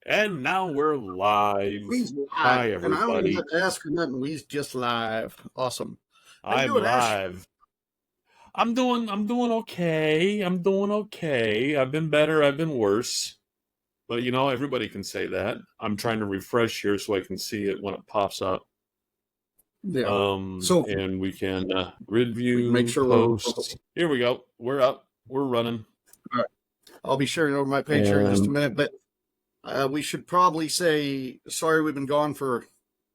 And now we're live. We's live, Hi, and I don't even everybody. have to ask for nothing. We's just live. Awesome. How you I'm doing, Ash? live. I'm doing okay. I'm doing okay. I've been better, I've been worse. But everybody can say that. I'm trying to refresh here so I can see it when it pops up. Yeah. So And we can grid we can make view, sure we're. All post. Here we go. We're up. We're running. right. I'll be sharing over my page here in just a And minute, but we should probably say sorry we've been gone for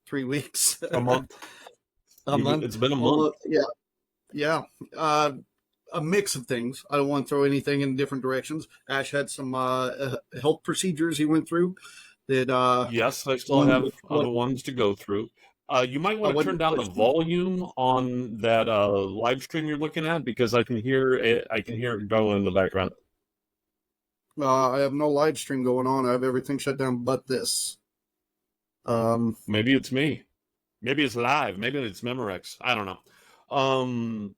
3 weeks, a month. a month. It's been a month. Well, yeah, yeah. A mix of things. I don't want to throw anything in different directions. Ash had some health procedures he went through that Yes, I still one have other ones to go through. You might I want to turn wasn't down the pushing. volume on that live stream you're looking at because I can hear it. I can hear it going in the background. I have no live stream going on. I have everything shut down but this. Maybe it's me. Maybe it's live. Maybe it's Memorex. I don't know.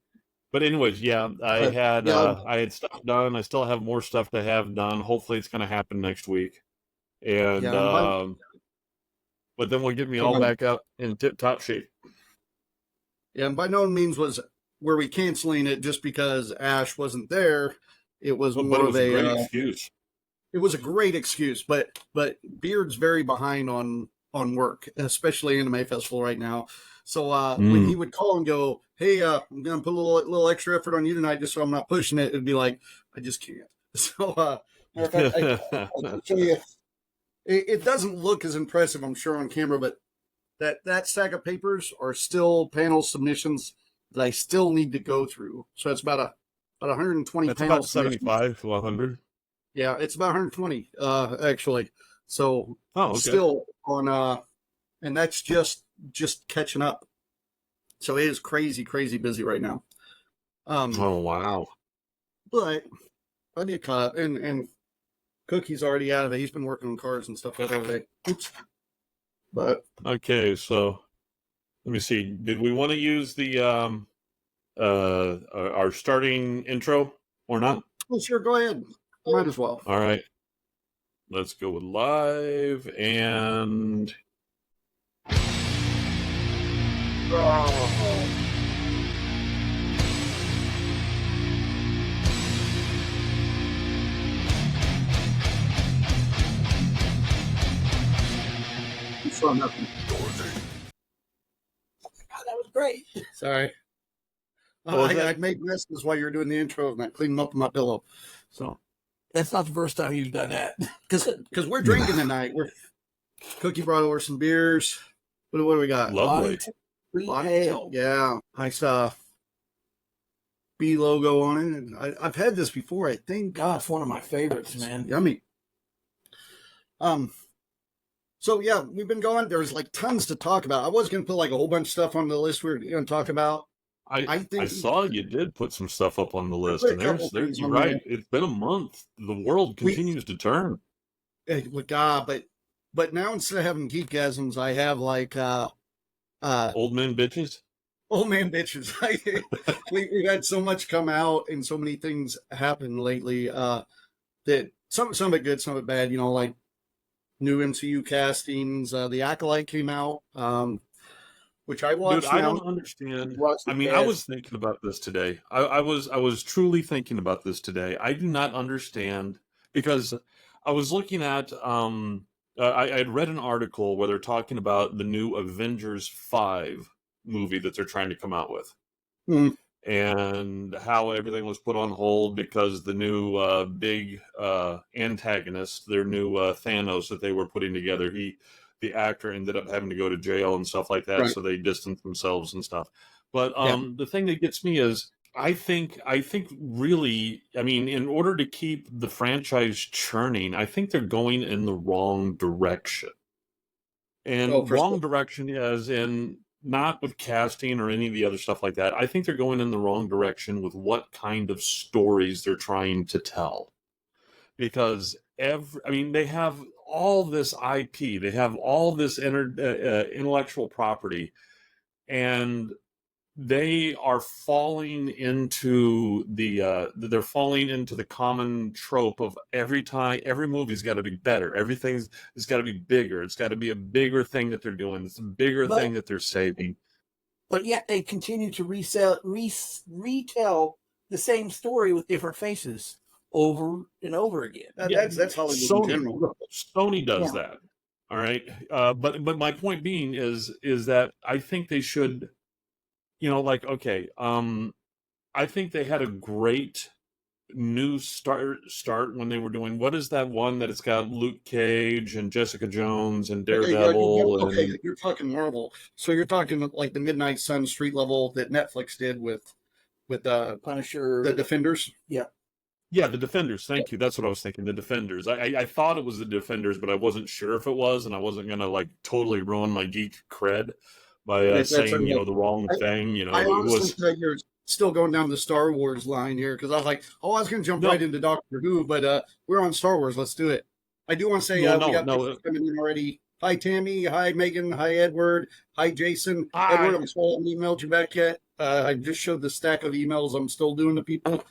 But anyways, yeah, But yeah, I had stuff done. I still have more stuff to have done. Hopefully, it's going to happen next week. And yeah, but then we'll get me all and back up in tip-top shape. by no means were we canceling it just because Ash wasn't there. It was But more it of was a great a. excuse. It was a great excuse, but Beard's very behind on work, especially Anime Festival right now. So when he Mm. would call and go, "Hey, I'm gonna put a little extra effort on you tonight, just so I'm not pushing it," it'd be like, "I just can't." So matter of fact, I can show you. It doesn't look as impressive, I'm sure, on camera, but that stack of papers are still panel submissions that I still need to go through. So it's about 120 That's panel about submissions. 75 to 100. Yeah, it's about 120 actually. So Oh, okay. still on and that's just catching up. So it is crazy busy right now. Um Oh, wow. but I did caught up and Cookie's already out of it. He's been working on cars and stuff like that all day. Oops. But Okay, so let me see. Did we want to use the our starting intro or not? well, sure, go ahead. Might as well. All right. Let's go with live and Saw nothing. That was great. Sorry. I made messes while you were doing the intro and I cleaned them up in my pillow. So That's not the first time you've done that. because we're drinking tonight. Cookie brought over some beers. What do we got? lovely. Hell. Yeah, nice B logo on it. And I've had this before, I think. God, it's one of my favorites, man. Yummy. So yeah, we've been going. There's like tons to talk about. I was gonna put like a whole bunch of stuff on the list we were gonna talk about. I I think saw you did put some stuff up on the I list, put a and couple there's things you're on right. there. It's been a month. The world We continues to turn. God, but now instead of having geekgasms, I have like Old men bitches. old man bitches. We've had so much come out and so many things happen lately that some of it good, some of it bad. You know, like new MCU castings. The Acolyte came out, which I Dude, watched I now. don't understand. Watched I it mean, I bad. was thinking about this today. I was truly thinking about this today. I do not understand because I was looking at I had read an article where they're talking about the new Avengers 5 movie that they're trying to come out with Mm, and how everything was put on hold because the new big antagonist, their new Thanos that they were putting together, the actor ended up having to go to jail and stuff like that, right. so they distanced themselves and stuff. But Yeah. the thing that gets me is I think really, I mean, in order to keep the franchise churning, I think they're going in the wrong direction. Oh, And for sure. wrong direction as in not with casting or any of the other stuff like that. I think they're going in the wrong direction with what kind of stories they're trying to tell. Because I mean, they have all this IP, they have all this intellectual property, and they are falling into they're falling into the common trope of every movie's got to be better, everything's it's got to be bigger, it's got to be a bigger thing that they're doing, it's a bigger But thing that they're saving. but yet they continue to retell the same story with different faces over and over again. Yeah, That's Hollywood in Sony general. Sony does Yeah. that. All right, but my point being is that I think they should, like, okay, I think they had a great new start when they were doing, what is that one that it's got Luke Cage and Jessica Jones and Okay, yeah, Daredevil okay, and you're talking Marvel. So you're talking like the Midnight Sun street level that Netflix did with the Punisher. Defenders. Yeah. yeah, the Defenders. Thank you. That's what I was thinking. The Defenders. I thought it was the Defenders, but I wasn't sure if it was, and I wasn't gonna like totally ruin my geek cred by That's saying okay. the wrong thing. I It honestly was thought you're still going down the Star Wars line here because I was like, oh, I was going to jump no, right into Doctor Who, but we're on Star Wars. Let's do it. I do want to say no, we no, got no. people coming in already. Hi, Tammy. Hi, Megan. Hi, Edward. Hi, Jason. I Edward, I'm sorry I haven't emailed you back yet. I just showed the stack of emails I'm still doing to people,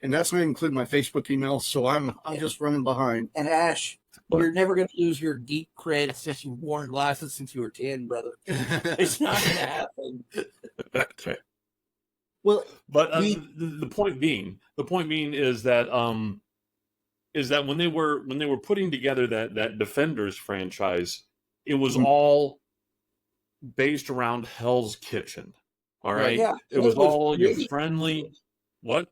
and that's not including my Facebook emails, so I'm just running behind. And Ash, But you're never going to lose your geek cred since you've worn glasses since you were 10, brother. It's not going to happen. Well, but we the point being is that when they were putting together that Defenders franchise, it was all based around Hell's Kitchen. All right, Yeah. it was all your gritty. friendly. What?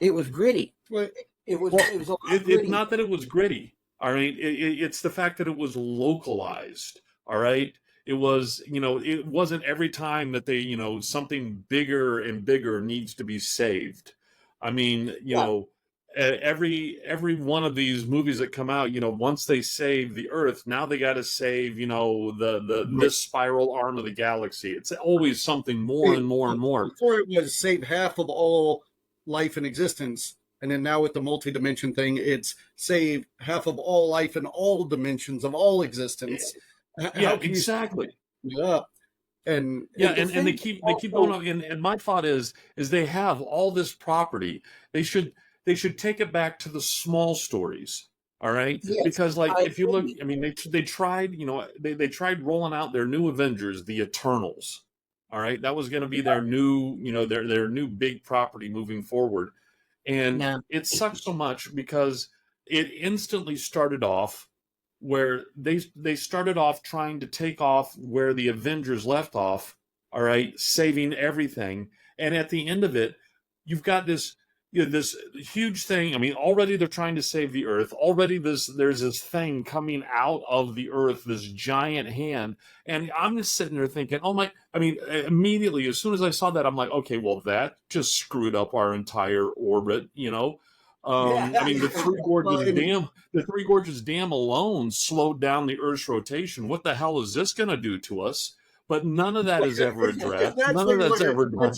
It was gritty. well, It was Well, a lot it's gritty. not that it was gritty. All right, it's the fact that it was localized. All right, it was, it wasn't every time that they, something bigger and bigger needs to be saved. I mean, Yeah. every one of these movies that come out, once they save the Earth, now they got to save, the this spiral arm of the galaxy. It's always something more and more and more. Before it was save half of all life in existence, and then now with the multi-dimension thing, it's save half of all life in all dimensions of all existence. Yeah, exactly. Yeah, and Yeah, The and thing they keep going on, and my thought is they have all this property. They should take it back to the small stories. All right, Yes, because like I if you look, agree. I mean, they tried, they tried rolling out their new Avengers, the Eternals. All right, that was going to be their new, their new big property moving forward, and Now, it sucks so much because it instantly started off where they started off trying to take off where the Avengers left off, all right, saving everything. And at the end of it, you've got this this huge thing. I mean, already they're trying to save the Earth. Already there's this thing coming out of the Earth, this giant hand. And I'm just sitting there thinking, oh my, I mean, immediately as soon as I saw that, I'm like, okay, well, that just screwed. Our entire orbit. I mean, the Three Gorges Dam alone slowed down the Earth's rotation. What the hell is this going to do to us? But none of that is ever addressed. None of that's ever done.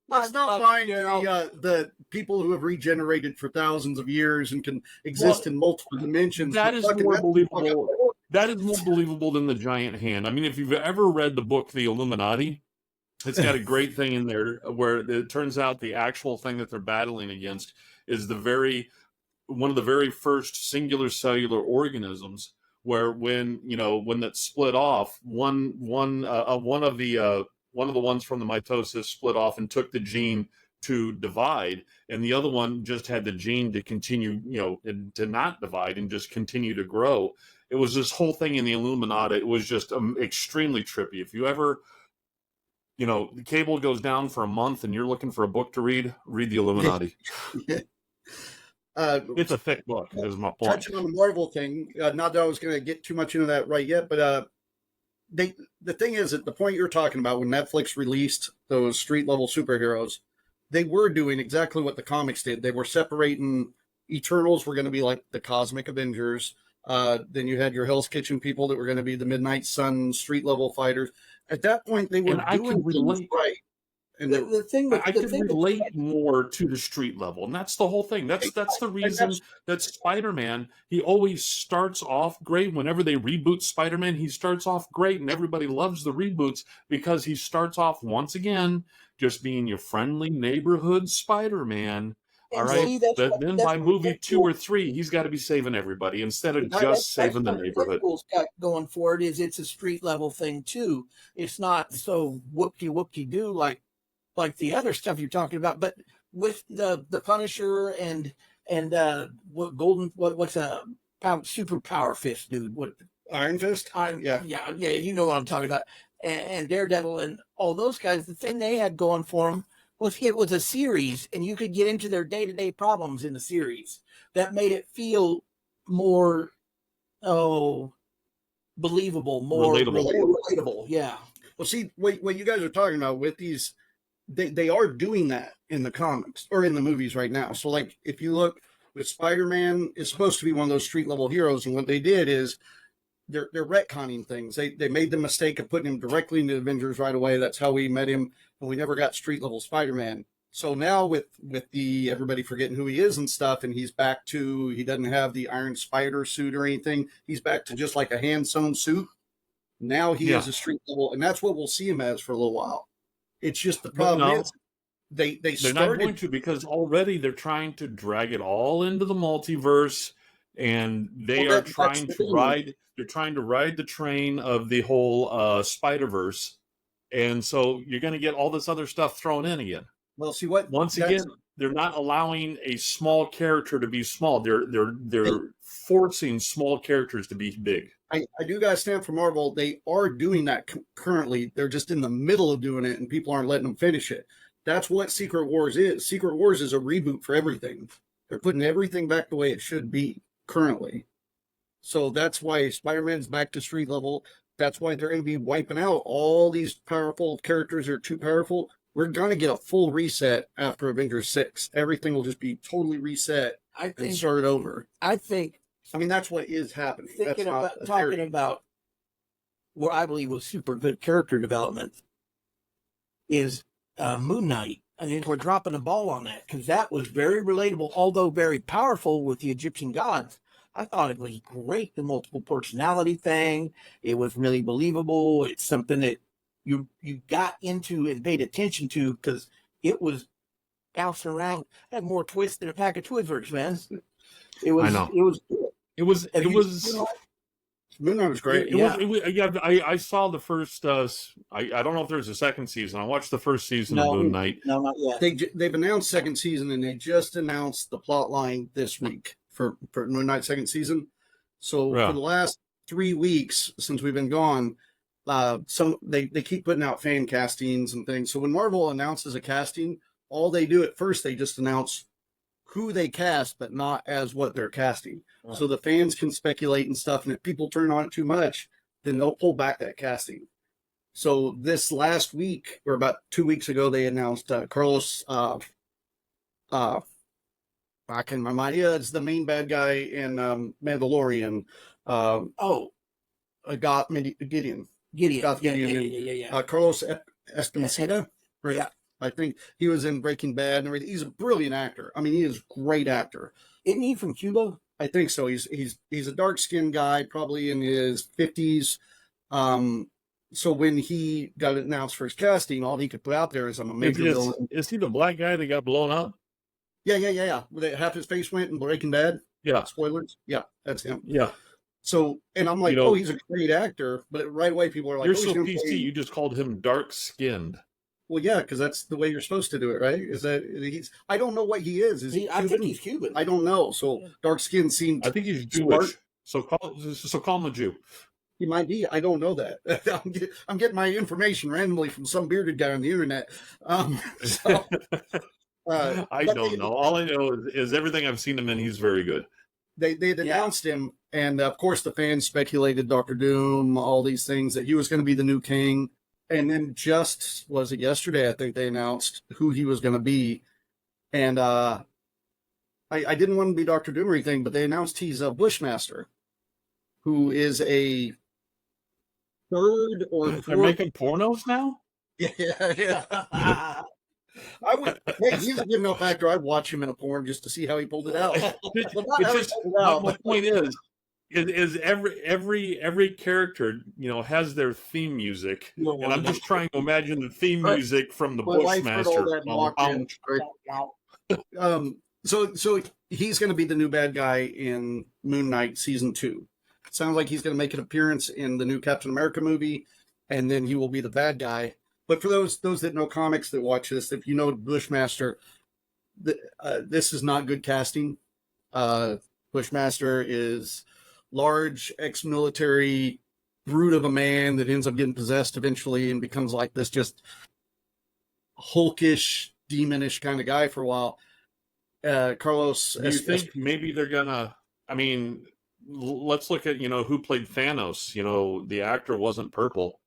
Let's not find the people who have regenerated for thousands of years and can exist in multiple dimensions. That is more believable. That is more believable than the giant hand. I mean, if you've ever read the book The Illuminati, it's got a great thing in there where it turns out the actual thing that they're battling against is one of the very first singular cellular organisms. Where when that split off, one of the ones from the mitosis split off and took the gene to divide, and the other one just had the gene to continue, to not divide and just continue to grow. It was this whole thing in the Illuminati. It was just extremely trippy. If you ever, the cable goes down for a month and you're looking for a book to read the Illuminati. It's a thick book, is my point. Touching on the Marvel thing, not that I was going to get too much into that right yet, but the thing is that the point you're talking about when Netflix released those street level superheroes, they were doing exactly what the comics did. They were separating Eternals were going to be like the Cosmic Avengers. Then you had your Hell's Kitchen people that were going to be the Midnight Sun street level fighters. At that point, they were doing things right. And The thing with I the could thing with relate more to the street level, and that's the whole thing. That's the reason that Spider-Man, he always starts off great. Whenever they reboot Spider-Man, he starts off great, and everybody loves the reboots because he starts off once again just being your friendly neighborhood Spider-Man. All and right, see that's but what then that's by what movie 2 or 3, he's got to be saving everybody instead of just that's saving the what neighborhood. Deadpool's got going for it is it's a street level thing too. It's not so whoop-de-do like the other stuff you're talking about, but with the Punisher and what's a super power fist dude? What Iron Fist? yeah, you know what I'm talking about. And Daredevil and all those guys, the thing they had going for them was it was a series, and you could get into their day-to-day problems in the series. That made it feel more, believable, more relatable. Yeah. Well, see, what you guys are talking about with these, they are doing that in the comics or in the movies right now. So, like, if you look with Spider-Man, is supposed to be one of those street level heroes, and what they did is they're retconning things. They made the mistake of putting him directly into Avengers right away. That's how we met him, and we never got street level Spider-Man. So now with the everybody forgetting who he is and stuff, and he's back to, he doesn't have the Iron Spider suit or anything. He's back to just like a hand sewn suit. Now he is a street level, and that's what we'll see him as for a little while. It's just the problem is they're not going to, because already they're trying to drag it all into the multiverse, and they're trying to ride the train of the whole Spider-Verse, and so you're going to get all this other stuff thrown in again. Well, see once again, they're not allowing a small character to be small. They're forcing small characters to be big. I do gotta stand for Marvel. They are doing that currently. They're just in the middle of doing it, and people aren't letting them finish it. That's what Secret Wars is. Secret Wars is a reboot for everything. They're putting everything back the way it should be currently. So that's why Spider-Man's back to street level. That's why they're going to be wiping out all these powerful characters that are too powerful. We're going to get a full reset after Avengers 6. Everything will just be totally reset and started over. I mean, that's what is happening. Talking about what I believe was super good character development is Moon Knight. I think we're dropping the ball on that because that was very relatable, although very powerful with the Egyptian gods. I thought it was great, the multiple personality thing. It was really believable. It's something that you got into and paid attention to because it was bouncing around. It had more twists than a pack of Twizzlers, man. It was. I know. It was. Moon Knight was great. I saw the first. I don't know if there's a second season. I watched the first season of Moon Knight. No, not yet. They've announced second season, and they just announced the plot line this week for Moon Knight second season. So for the last 3 weeks since we've been gone, they keep putting out fan castings and things. So when Marvel announces a casting, all they do at first, they just announce who they cast, but not as what they're casting. Right. So the fans can speculate and stuff, and if people turn on it too much, then they'll pull back that casting. So this last week, or about 2 weeks ago, they announced Carlos. I can remind you, it's the main bad guy in Mandalorian. Gideon. Yeah. Carlos Espinosa. Yeah. I think he was in Breaking Bad and everything. He's a brilliant actor. I mean, he is a great actor. Isn't he from Cuba? I think so. He's a dark-skinned guy, probably in his 50s. So when he got announced for his casting, all he could put out there is, I'm a major villain. Is he the black guy that got blown up? Yeah. Half his face went in Breaking Bad. Yeah. Spoilers. Yeah, that's him. Yeah. So, and I'm like, he's a great actor. But right away, people are like, you're so PC, you just called him dark-skinned. Well, yeah, because that's the way you're supposed to do it, right? Is that he's? I don't know what he is. Is he? I think he's Cuban. I don't know. So dark skin seems. I think he's Jewish. So call him a Jew. He might be. I don't know that. I'm getting my information randomly from some bearded guy on the internet. I don't know. All I know is everything I've seen him in, he's very good. They'd announced him, and of course the fans speculated Doctor Doom, all these things, that he was going to be the new king. And then was it yesterday, I think they announced who he was going to be. And I didn't want to be Dr. Doom or anything, but they announced he's a Bushmaster, who is a third or fourth. They're making pornos now? Yeah. I would. Hey, he's a good enough actor. I'd watch him in a porn just to see how he pulled it out. It's Well, not how he just pulled it out, my but point is every character, has their theme music, You don't and want I'm to just trying to imagine the theme Right. music from the my wife heard all Bushmaster. that and walked in. Right? So he's going to be the new bad guy in Moon Knight season 2. Sounds like he's going to make an appearance in the new Captain America movie, and then he will be the bad guy. But for those that know comics that watch this, if you know Bushmaster, this is not good casting. Bushmaster is large, ex-military brute of a man that ends up getting possessed eventually and becomes like this just hulkish, demonish kind of guy for a while. Carlos, Do you think maybe they're gonna? I mean, let's look at who played Thanos. The actor wasn't purple.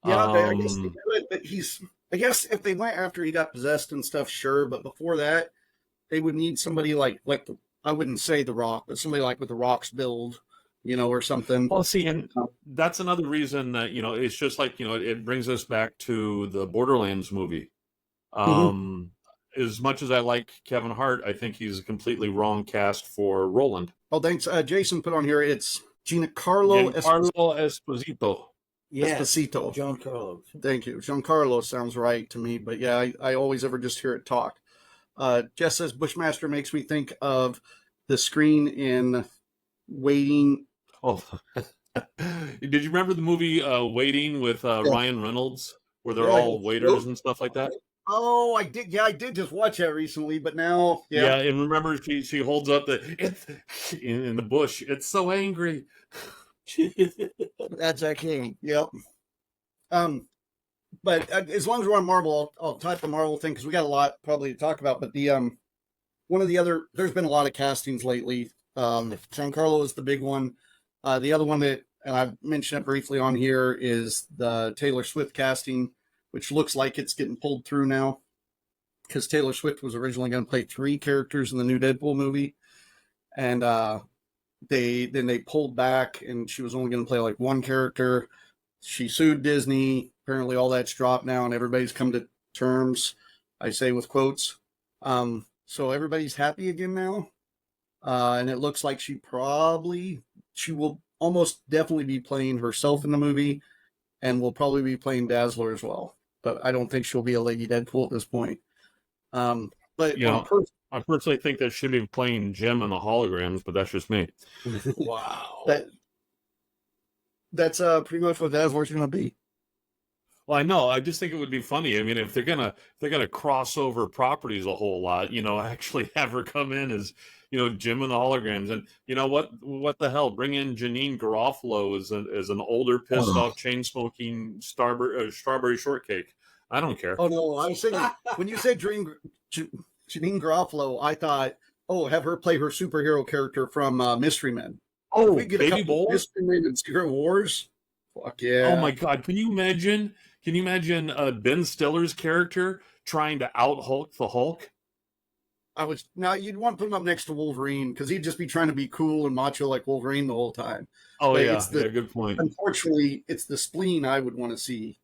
Yeah, I guess they could, but I guess if they went after he got possessed and stuff, sure. But before that, they would need somebody like I wouldn't say The Rock, but somebody like with The Rock's build, or something. Well, see, and that's another reason that it's just like it brings us back to the Borderlands movie. As much as I like Kevin Hart, I think he's a completely wrong cast for Roland. Oh, thanks. Jason put on here. It's Giancarlo Esposito. Yeah, Esposito. Giancarlo. Thank you. Giancarlo sounds right to me, but yeah, I always ever just hear it talk. Jess says Bushmaster makes me think of the screen in Waiting. Oh, did you remember the movie Waiting with Ryan Reynolds, where they're all waiters and stuff like that? Oh, I did. Yeah, I did just watch that recently, but now, yeah. And remember, she holds up it's in the bush. It's so angry. That's actually, yep. But as long as we're on Marvel, I'll type the Marvel thing because we got a lot probably to talk about. But the one of the other, there's been a lot of castings lately. Giancarlo is the big one. The other one that, and I've mentioned it briefly on here, is the Taylor Swift casting, which looks like it's getting pulled through now because Taylor Swift was originally going to play 3 characters in the new Deadpool movie, and they pulled back, and she was only going to play like 1 character. She sued Disney. Apparently, all that's dropped now, and everybody's come to terms. I say with quotes. So everybody's happy again now, and it looks like she will almost definitely be playing herself in the movie, and will probably be playing Dazzler as well. But I don't think she'll be a Lady Deadpool at this point. But I personally think that should be playing Jim in the holograms, but that's just me. Wow. That's pretty much what Dazzler's going to be. Well, I know. I just think it would be funny. I mean, if they're gonna cross over properties a whole lot, actually have her come in as Jim in the holograms, and what the hell? Bring in Janine Garofalo as an older, pissed off, chain smoking strawberry shortcake. I don't care. Oh no, I was thinking when you said Janine Garofalo, I thought, have her play her superhero character from Mystery Men. Oh, we get Baby Bowl? Mystery Men and Secret Wars. Fuck yeah! Oh my god, can you imagine? Can you imagine Ben Stiller's character trying to out Hulk the Hulk? Now you'd want to put him up next to Wolverine because he'd just be trying to be cool and macho like Wolverine the whole time. Oh yeah, good point. Unfortunately, it's the spleen I would want to see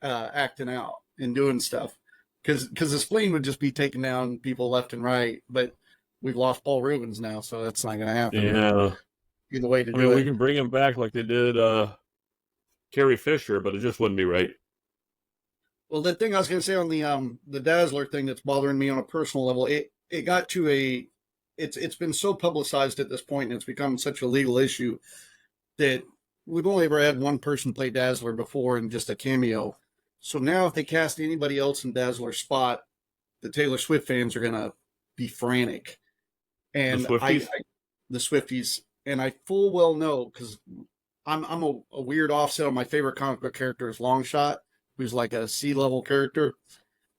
acting out and doing stuff because the spleen would just be taking down people left and right. But we've lost Paul Rubens now, so that's not going to happen. Yeah, be the way to do it. We can bring him back like they did Carrie Fisher, but it just wouldn't be right. Well, the thing I was going to say on the Dazzler thing that's bothering me on a personal level, it got to it's been so publicized at this point, and it's become such a legal issue that we've only ever had one person play Dazzler before in just a cameo. So now if they cast anybody else in Dazzler's spot, the Taylor Swift fans are going to be frantic. And the Swifties, and I full well know because I'm a weird offset on my favorite comic book character is Longshot, who's like a sea-level character,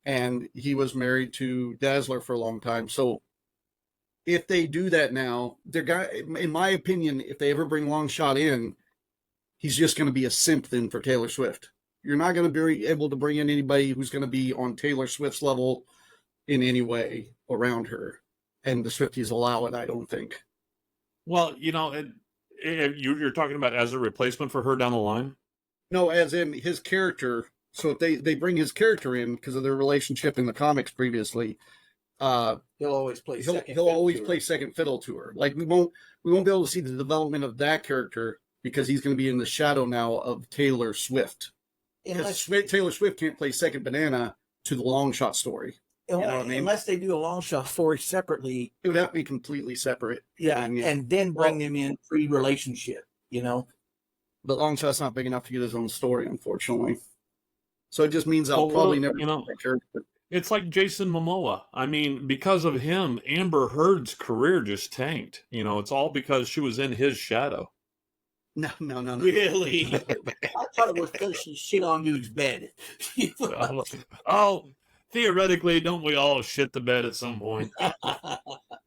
and he was married to Dazzler for a long time. So if they do that now, in my opinion, if they ever bring Longshot in, he's just going to be a simp then for Taylor Swift. You're not going to be able to bring in anybody who's going to be on Taylor Swift's level in any way around her. And the Swifties allow it, I don't think. Well, you're talking about as a replacement for her down the line? No, as in his character. So if they bring his character in because of their relationship in the comics previously, He'll always play he'll always play second fiddle to her. Like we won't be able to see the development of that character because he's going to be in the shadow now of Taylor Swift. Because Taylor Swift can't play second banana to the long shot story. You know what I mean? Unless they do a long shot story separately. It would have to be completely separate. Yeah, and then bring them in pre-relationship, you know? But long shot's not big enough to get his own story, unfortunately. So it just means I'll probably never It's like Jason Momoa. I mean, because of him, Amber Heard's career just tanked. You know, it's all because she was in his shadow. No. Really? I thought it was because she shit on dude's bed. Oh, theoretically, don't we all shit the bed at some point?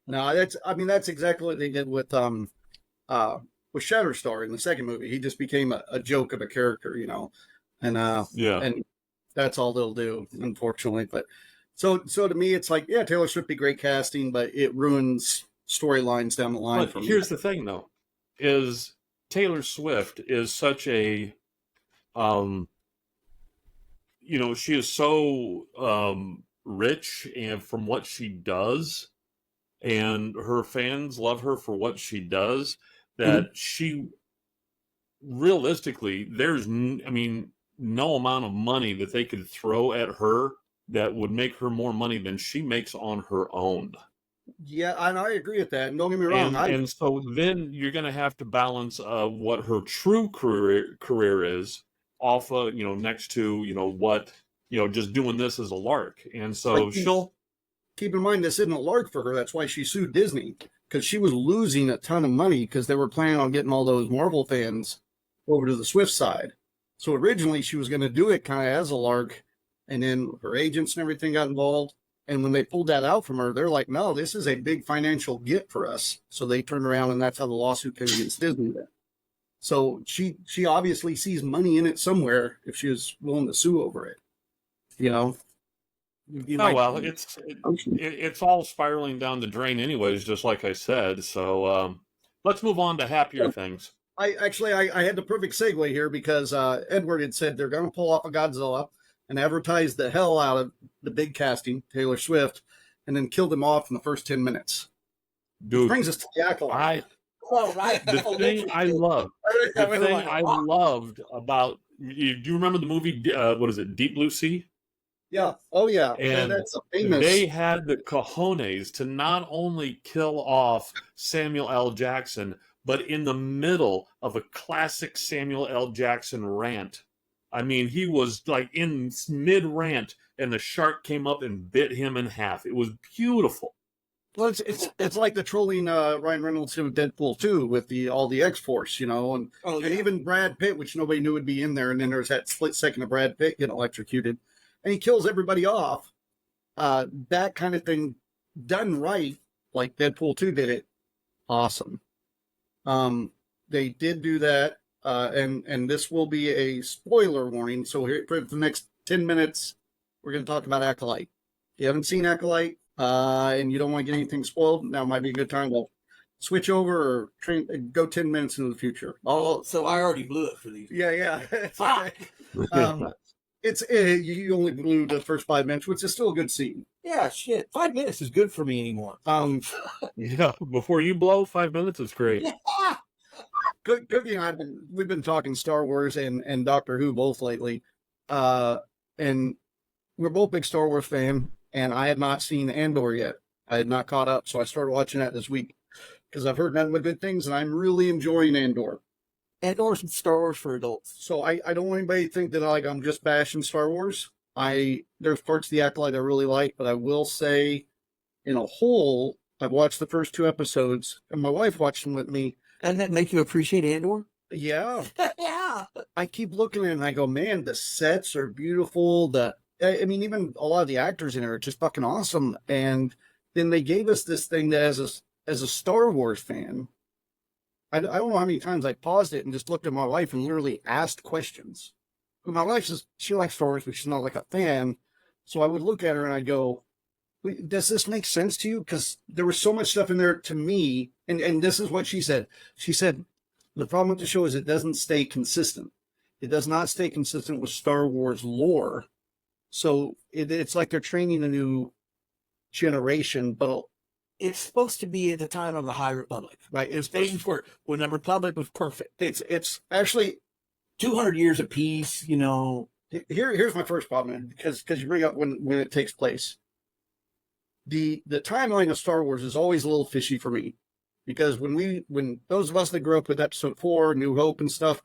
No, that's exactly what they did with Shatterstar in the second movie. He just became a joke of a character, you know. And and that's all they'll do, unfortunately. But so to me, it's like, yeah, Taylor Swift be great casting, but it ruins storylines down the line for me. Here's the thing, though, is Taylor Swift is such a, she is so rich and from what she does, and her fans love her for what she does, that she realistically, no amount of money that they could throw at her that would make her more money than she makes on her own. Yeah, and I agree with that. And don't get me wrong. And so then you're going to have to balance what her true career is off of, next to, what, just doing this as a lark. And so she'll... Keep in mind, this isn't a lark for her. That's why she sued Disney, because she was losing a ton of money because they were planning on getting all those Marvel fans over to the Swift side. So originally she was going to do it kind of as a lark, and then her agents and everything got involved. And when they pulled that out from her, they're like, no, this is a big financial get for us. So they turned around, and that's how the lawsuit came against Disney then. So she obviously sees money in it somewhere if she was willing to sue over it. It's all spiraling down the drain anyways, just like I said. So let's move on to happier things. I had the perfect segue here because Edward had said they're going to pull off a Godzilla and advertise the hell out of the big casting, Taylor Swift, and then kill them off in the first 10 minutes. Dude, brings us to the Acolyte. The thing I loved about, do you remember the movie, what is it, Deep Blue Sea? Yeah. Oh, yeah. And that's famous. They had the cojones to not only kill off Samuel L. Jackson, but in the middle of a classic Samuel L. Jackson rant. I mean, he was like in mid-rant, and the shark came up and bit him in half. It was beautiful. Well, it's like the trolling Ryan Reynolds in Deadpool 2 with all the X-Force, and even Brad Pitt, which nobody knew would be in there, and then there's that split second of Brad Pitt getting electrocuted, and he kills everybody off. That kind of thing done right, like Deadpool 2 did it, awesome. They did do that, and this will be a spoiler warning. So here for the next 10 minutes, we're going to talk about Acolyte. If you haven't seen Acolyte, and you don't want to get anything spoiled, now might be a good time to switch over or go 10 minutes into the future. Oh, so I already blew it for these. Yeah. It's okay. You only blew the first 5 minutes, which is still a good scene. Yeah, shit. 5 minutes is good for me anymore. Yeah, before you blow, 5 minutes is great. Yeah. Cookie and I we've been talking Star Wars and Doctor Who both lately, and we're both big Star Wars fan. And I had not seen Andor yet. I had not caught up, so I started watching that this week because I've heard nothing but good things, and I'm really enjoying Andor. Andor's Star Wars for adults. So I don't want anybody to think that I'm just bashing Star Wars. There's parts of the Acolyte I really like, but I will say, in a whole, I've watched the first 2 episodes, and my wife watched them with me. Doesn't that make you appreciate Andor? Yeah. Yeah. I keep looking at it and I go, man, the sets are beautiful. Even a lot of the actors in it are just fucking awesome. And then they gave us this thing that as a Star Wars fan, I don't know how many times I paused it and just looked at my wife and literally asked questions. But my wife says she likes Star Wars, but she's not like a fan. So I would look at her and I'd go, does this make sense to you? Because there was so much stuff in there to me. And this is what she said. She said, the problem with the show is it doesn't stay consistent. It does not stay consistent with Star Wars lore. So it's like they're training a new generation, but it's supposed to be at the time of the High Republic, right? It's days when the Republic was perfect. it's actually 200 years of peace, you know. Here's my first problem, because you bring up when it takes place. The timeline of Star Wars is always a little fishy for me, because when those of us that grew up with Episode 4, New Hope and stuff,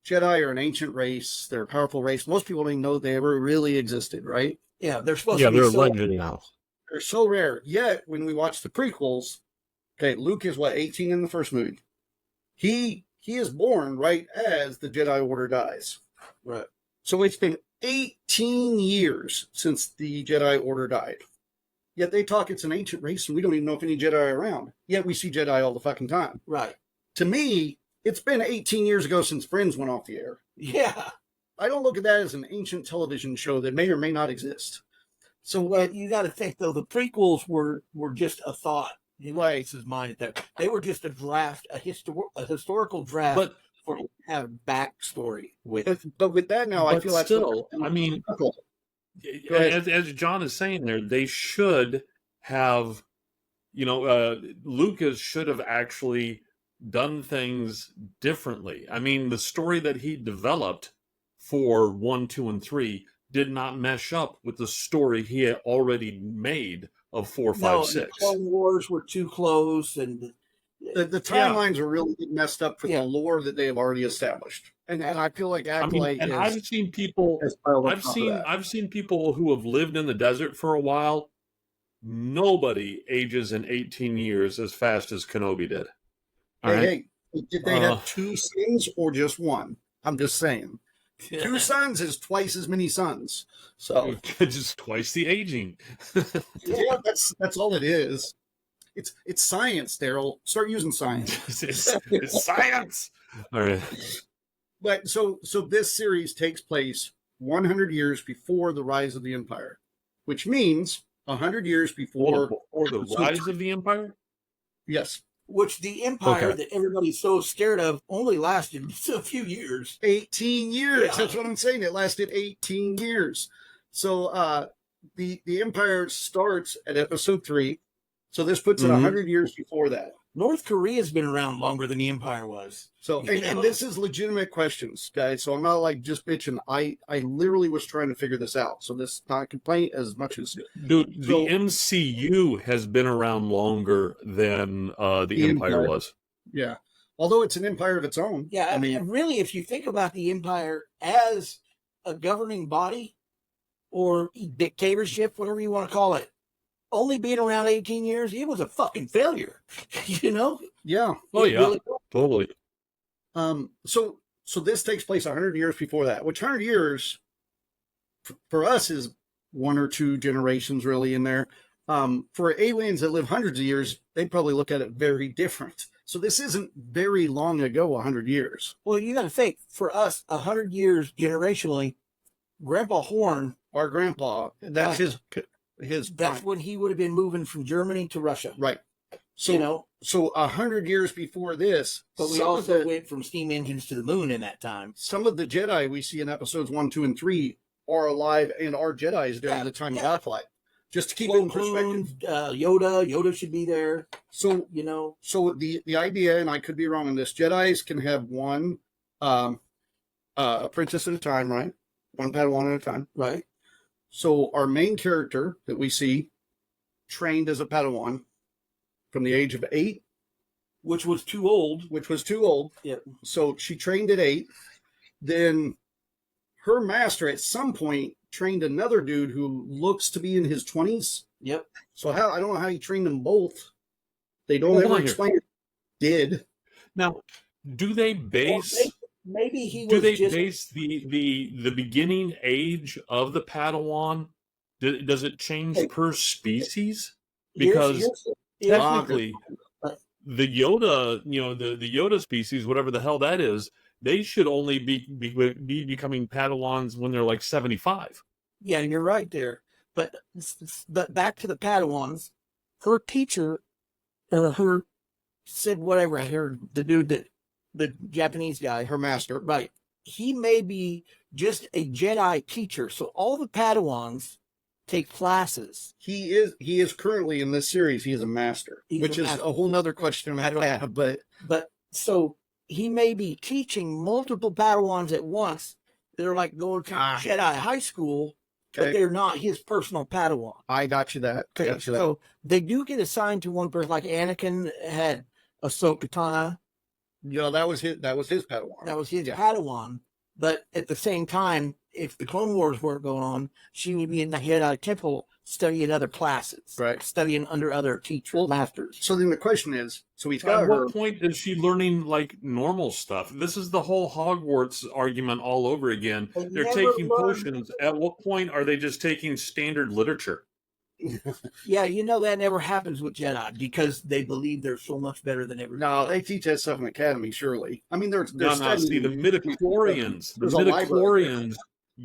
Jedi are an ancient race. They're a powerful race. Most people don't even know they ever really existed, right? Yeah, they're supposed to be. They're a legend now. They're so rare. Yet when we watch the prequels, okay, Luke is 18 in the first movie. He is born right as the Jedi Order dies. Right. So it's been 18 years since the Jedi Order died. Yet they talk it's an ancient race and we don't even know if any Jedi are around. Yet we see Jedi all the fucking time. Right. To me, it's been 18 years ago since Friends went off the air. Yeah. I don't look at that as an ancient television show that may or may not exist. So you got to think, though, the prequels were just a thought in Lisa's mind. That they were just a draft, a historical draft, But for have backstory with. But with that now, I But feel like still, I mean, as John is saying there, they should have, Lucas should have actually done things differently. I mean, the story that he developed for 1, 2, and 3 did not mesh up with the story he had already made of 4, 5, 6. The Clone Wars were too close, and the timelines are really messed up for the lore that they have already established. And I feel like Acolyte I've seen people who have lived in the desert for a while. Nobody ages in 18 years as fast as Kenobi did. Hey, did they have 2 sons or just 1? I'm just saying. 2 sons is twice as many sons. So just twice the aging. Yeah, that's all it is. It's science, Daryl. Start using science. It's science. All right. But so this series takes place 100 years before the rise of the Empire, which means 100 years before the rise of the Empire. Yes. Which the Empire that everybody's so scared of only lasted a few years. 18 years. Yeah. That's what I'm saying. It lasted 18 years. So the Empire starts at Episode 3. So this puts it 100 years before that. North Korea's been around longer than the Empire was. So, and this is legitimate questions, guys. So I'm not like just bitching. I literally was trying to figure this out. So this is not a complaint as much as... Dude, the MCU has been around longer than the Empire was. Yeah. Although it's an empire of its own. Yeah, I mean, really, if you think about the Empire as a governing body or dictatorship, whatever you want to call it, only being around 18 years, it was a fucking failure, you know? Yeah. Oh, yeah, really, totally. So this takes place 100 years before that, which 100 years for us is 1 or 2 generations really in there. For aliens that live hundreds of years, they'd probably look at it very different. So this isn't very long ago, 100 years. Well, you got to think, for us, 100 years generationally, Grandpa Horn, our grandpa, that's his that's when he would have been moving from Germany to Russia. Right. So, so 100 years before this, but we also went from steam engines to the moon in that time. Some of the Jedi we see in episodes 1, 2, and 3 are alive and are Jedis during the time of Acolyte. Just to keep it in perspective. Yoda should be there. So, so the idea, and I could be wrong on this, Jedis can have one apprentice at a time, right? One Padawan at a time. Right. So our main character that we see trained as a Padawan from the age of 8. Which was too old. Yep. So she trained at 8. Then her master at some point trained another dude who looks to be in his 20s. Yep. So I don't know how he trained them both. They don't ever explain it. Did. Now, do they base... Maybe he was. Do they base the beginning age of the Padawan? Does it change per species? Because technically, the Yoda, the Yoda species, whatever the hell that is, they should only be becoming Padawans when they're like 75. Yeah, you're right there. But back to the Padawans, her teacher, her said whatever. I heard the dude that. The Japanese guy, her master, right? he may be just a Jedi teacher. So all the Padawans take classes. He is currently in this series. He is a master, which is a whole nother question I have. But so he may be teaching multiple Padawans at once. They're like going to Jedi high school, but they're not his personal Padawan. I got you that. Okay, so they do get assigned to one person, like Anakin had Ahsoka Tano. Yeah, that was his Padawan. That was his Padawan. But at the same time, if the Clone Wars weren't going on, she would be in the Jedi Temple studying other classes, right? Studying under other teachers, masters. So then the question is, so he's got at what point is she learning like normal stuff? This is the whole Hogwarts argument all over again. They're taking potions. At what point are they just taking standard literature? Yeah, that never happens with Jedi because they believe they're so much better than everyone. No, they teach that stuff in academy, surely. I mean, there's see, the midichlorians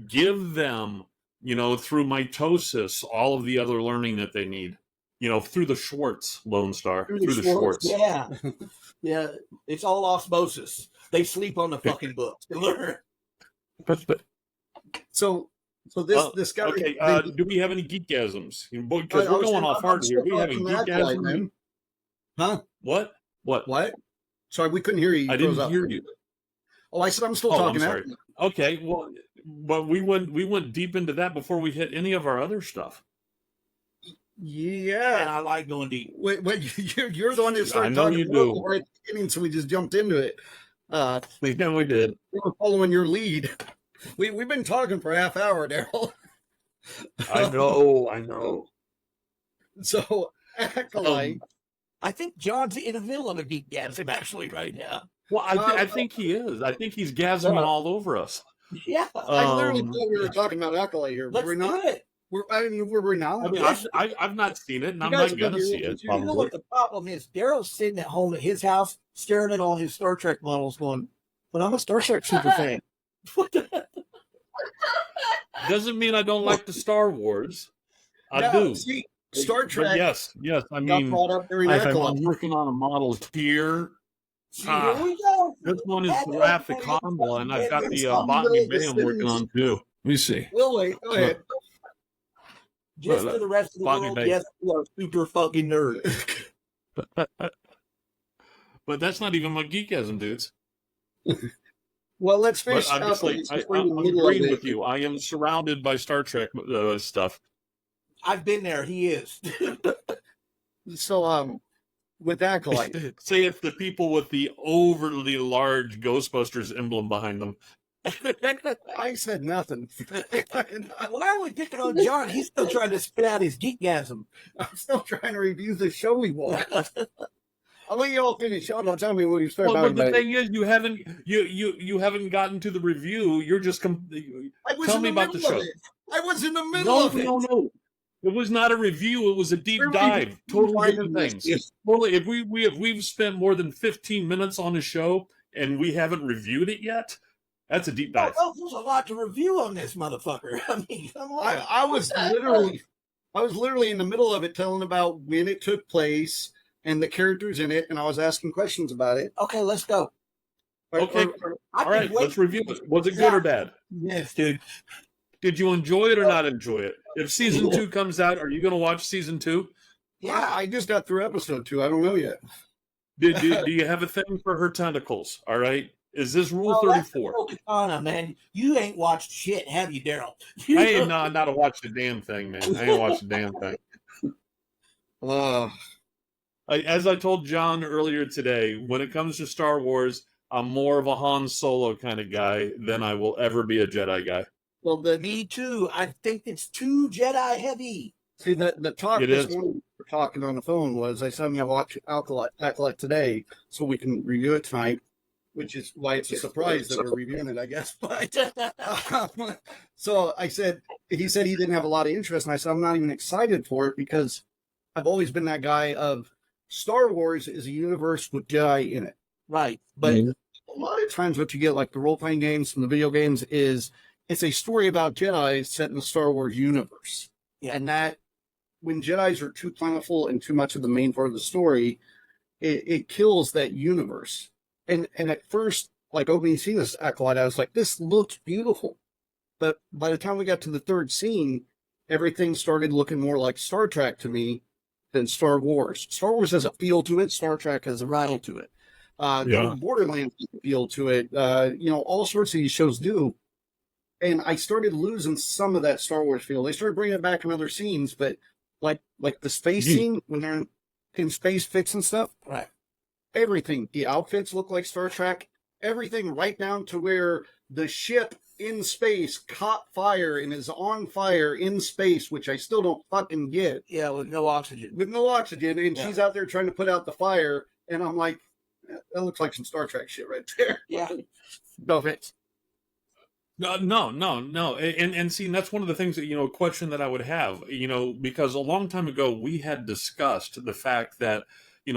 give them, through mitosis, all of the other learning that they need. Through the Schwartz, Lone Star. Through the Schwartz. Yeah. Yeah. It's all osmosis. They sleep on the fucking books. So this guy. Okay. Do we have any geekgasms? Because we're going off hard here. We having geekgasms? Huh? What? Sorry, we couldn't hear you. I didn't hear you. Oh, I said I'm still talking. I'm sorry. Okay. Well, but we went deep into that before we hit any of our other stuff. Yeah, and I like going deep. Wait, you're the one that started talking right at the beginning, so we just jumped into it. We did. We were following your lead. We've been talking for a half hour, Daryl. I know. So, Acolyte. I think John's in the middle of a geekgasm actually right now. Well, I think he is. I think he's gasming all over us. Yeah. I literally thought we were talking about Acolyte here. Let's do it. We're now. I mean, I've not seen it, and I'm not going to see it. You know what the problem is? Daryl's sitting at home at his house, staring at all his Star Trek models, going, "But I'm a Star Trek super fan." What the heck? Doesn't mean I don't like the Star Wars. I do. See, Star Trek. But yes. I mean, I'm working on a model here. Here we go. This one is the Graphic Combo, and I've got the Botany Bay I'm working on too. Let me see. We'll wait. Go ahead. Just for the rest of the world, yes, you are super fucking nerd. But that's not even my geekasm, dudes. Well, let's finish. I'm agreeing with you. I am surrounded by Star Trek stuff. I've been there. He is. So, with Acolyte. Say it's the people with the overly large Ghostbusters emblem behind them. I said nothing. Why are we picking on John? He's still trying to spit out his geekgasm. I'm still trying to review the show we watched. I'll let you all finish. Y'all don't tell me what you start talking about. But the thing is, you haven't gotten to the review. You're just tell me about the show. I was in the middle of it. No. It was not a review. It was a deep dive. Totally different things. Totally. If we've spent more than 15 minutes on a show and we haven't reviewed it yet, that's a deep dive. Well, there's a lot to review on this motherfucker. I mean, come on. I was literally in the middle of it, telling about when it took place and the characters in it, and I was asking questions about it. Okay, let's go. Okay, all right, let's review it. Was it good or bad? Yes, dude. Did you enjoy it or not enjoy it? If season 2 comes out, are you going to watch season 2? Yeah, I just got through episode 2. I don't know yet. Do you have a thing for her tentacles? All right. Is this rule 34? Anna, man, you ain't watched shit, have you, Daryl? I ain't not watched a damn thing, man. I ain't watched a damn thing. As I told John earlier today, when it comes to Star Wars, I'm more of a Han Solo kind of guy than I will ever be a Jedi guy. Well, me too. I think it's too Jedi heavy. See, the talk this morning we were talking on the phone was I said I'm going to watch Acolyte today so we can review it tonight, which is why it's a surprise that we're reviewing it, I guess. But so he said he didn't have a lot of interest, and I said I'm not even excited for it because I've always been that guy of Star Wars is a universe with Jedi in it. Right. But a lot of times what you get, like the role-playing games and the video games, is it's a story about Jedi set in the Star Wars universe. Yeah. And that when Jedis are too plentiful and too much of the main part of the story, it kills that universe. And at first, like opening scene this Acolyte, I was like, this looks beautiful. But by the time we got to the third scene, everything started looking more like Star Trek to me than Star Wars. Star Wars has a feel to it. Star Trek has a rattle to it. Yeah. Borderlands has a feel to it. All sorts of these shows do. And I started losing some of that Star Wars feel. They started bringing it back in other scenes, but like the space scene when they're in space fixing stuff, Right. everything, the outfits look like Star Trek. Everything right down to where the ship in space caught fire and is on fire in space, which I still don't fucking get. Yeah, with no oxygen. With no oxygen, and she's out there trying to put out the fire, and I'm like, that looks like some Star Trek shit right there. Yeah. No offense. No. And see, that's one of the things that, question that I would have, because a long time ago we had discussed the fact that,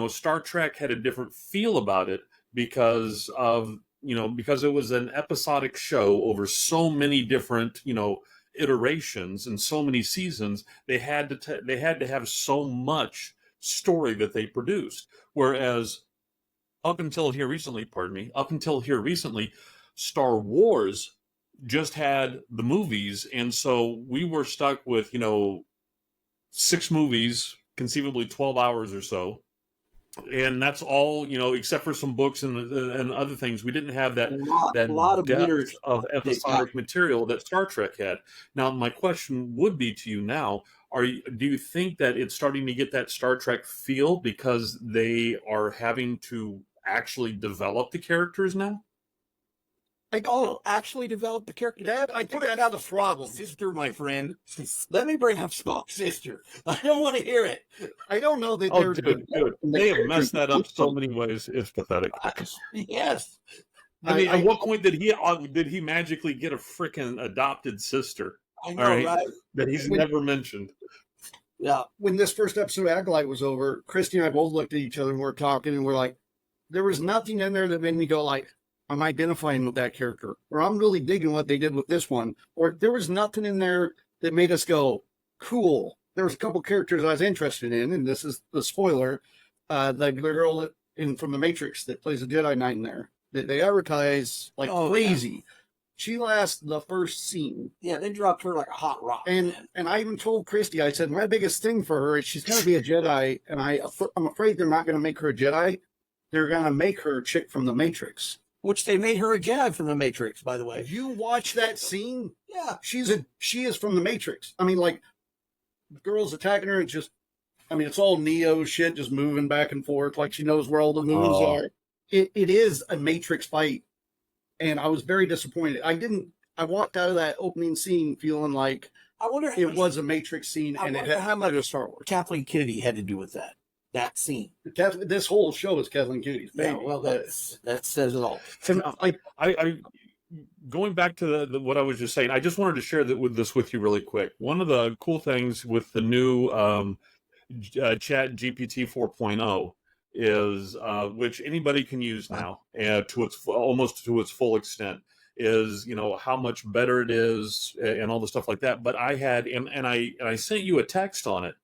Star Trek had a different feel about it because it was an episodic show over so many different, iterations and so many seasons. They had to have so much story that they produced. Whereas up until here recently, Star Wars just had the movies, and so we were stuck with 6 movies, conceivably 12 hours or so, and that's all, except for some books and other things. We didn't have that lot of depth of episodic material that Star Trek had. Now my question would be to you now, do you think that it's starting to get that Star Trek feel because they are having to actually develop the characters now? I don't actually develop the character. I think that's the problem. Sister, my friend. Let me bring up Spock's sister. I don't want to hear it. I don't know that Oh, dude, they have messed that up so many ways. It's pathetic. Yes. I mean, at what point did he magically get a freaking adopted sister? I know, right? That he's never mentioned. Yeah. When this first episode of Acolyte was over, Christy and I both looked at each other and we were talking, and we're like, there was nothing in there that made me go like, I'm identifying with that character, or I'm really digging what they did with this one, or there was nothing in there that made us go, cool. There was a couple characters I was interested in, and this is the spoiler, the girl from The Matrix that plays a Jedi Knight in there, that they advertise like crazy. Yeah. She lasts the first scene. Yeah, they dropped her like a hot rock. And I even told Christy, I said, my biggest thing for her is she's going to be a Jedi, and I'm afraid they're not going to make her a Jedi. They're going to make her a chick from The Matrix. Which they made her a Jedi from The Matrix, by the way. You watch that scene? Yeah. She is from The Matrix. I mean, like, the girl's attacking her, it's all Neo shit, just moving back and forth, like she knows where all the moves are. It is a Matrix fight, and I was very disappointed. I walked out of that opening scene feeling like it was a Matrix scene. I wonder how much of Star Wars Kathleen Kennedy had to do with that scene. This whole show is Kathleen Kennedy's baby. Yeah, well, that says it all. I going back to what I was just saying, I just wanted to share this with you really quick. One of the cool things with the new Chat GPT 4.0 is, which anybody can use now, almost to its full extent, is how much better it is and all the stuff like that. But I had and I sent you a text on it.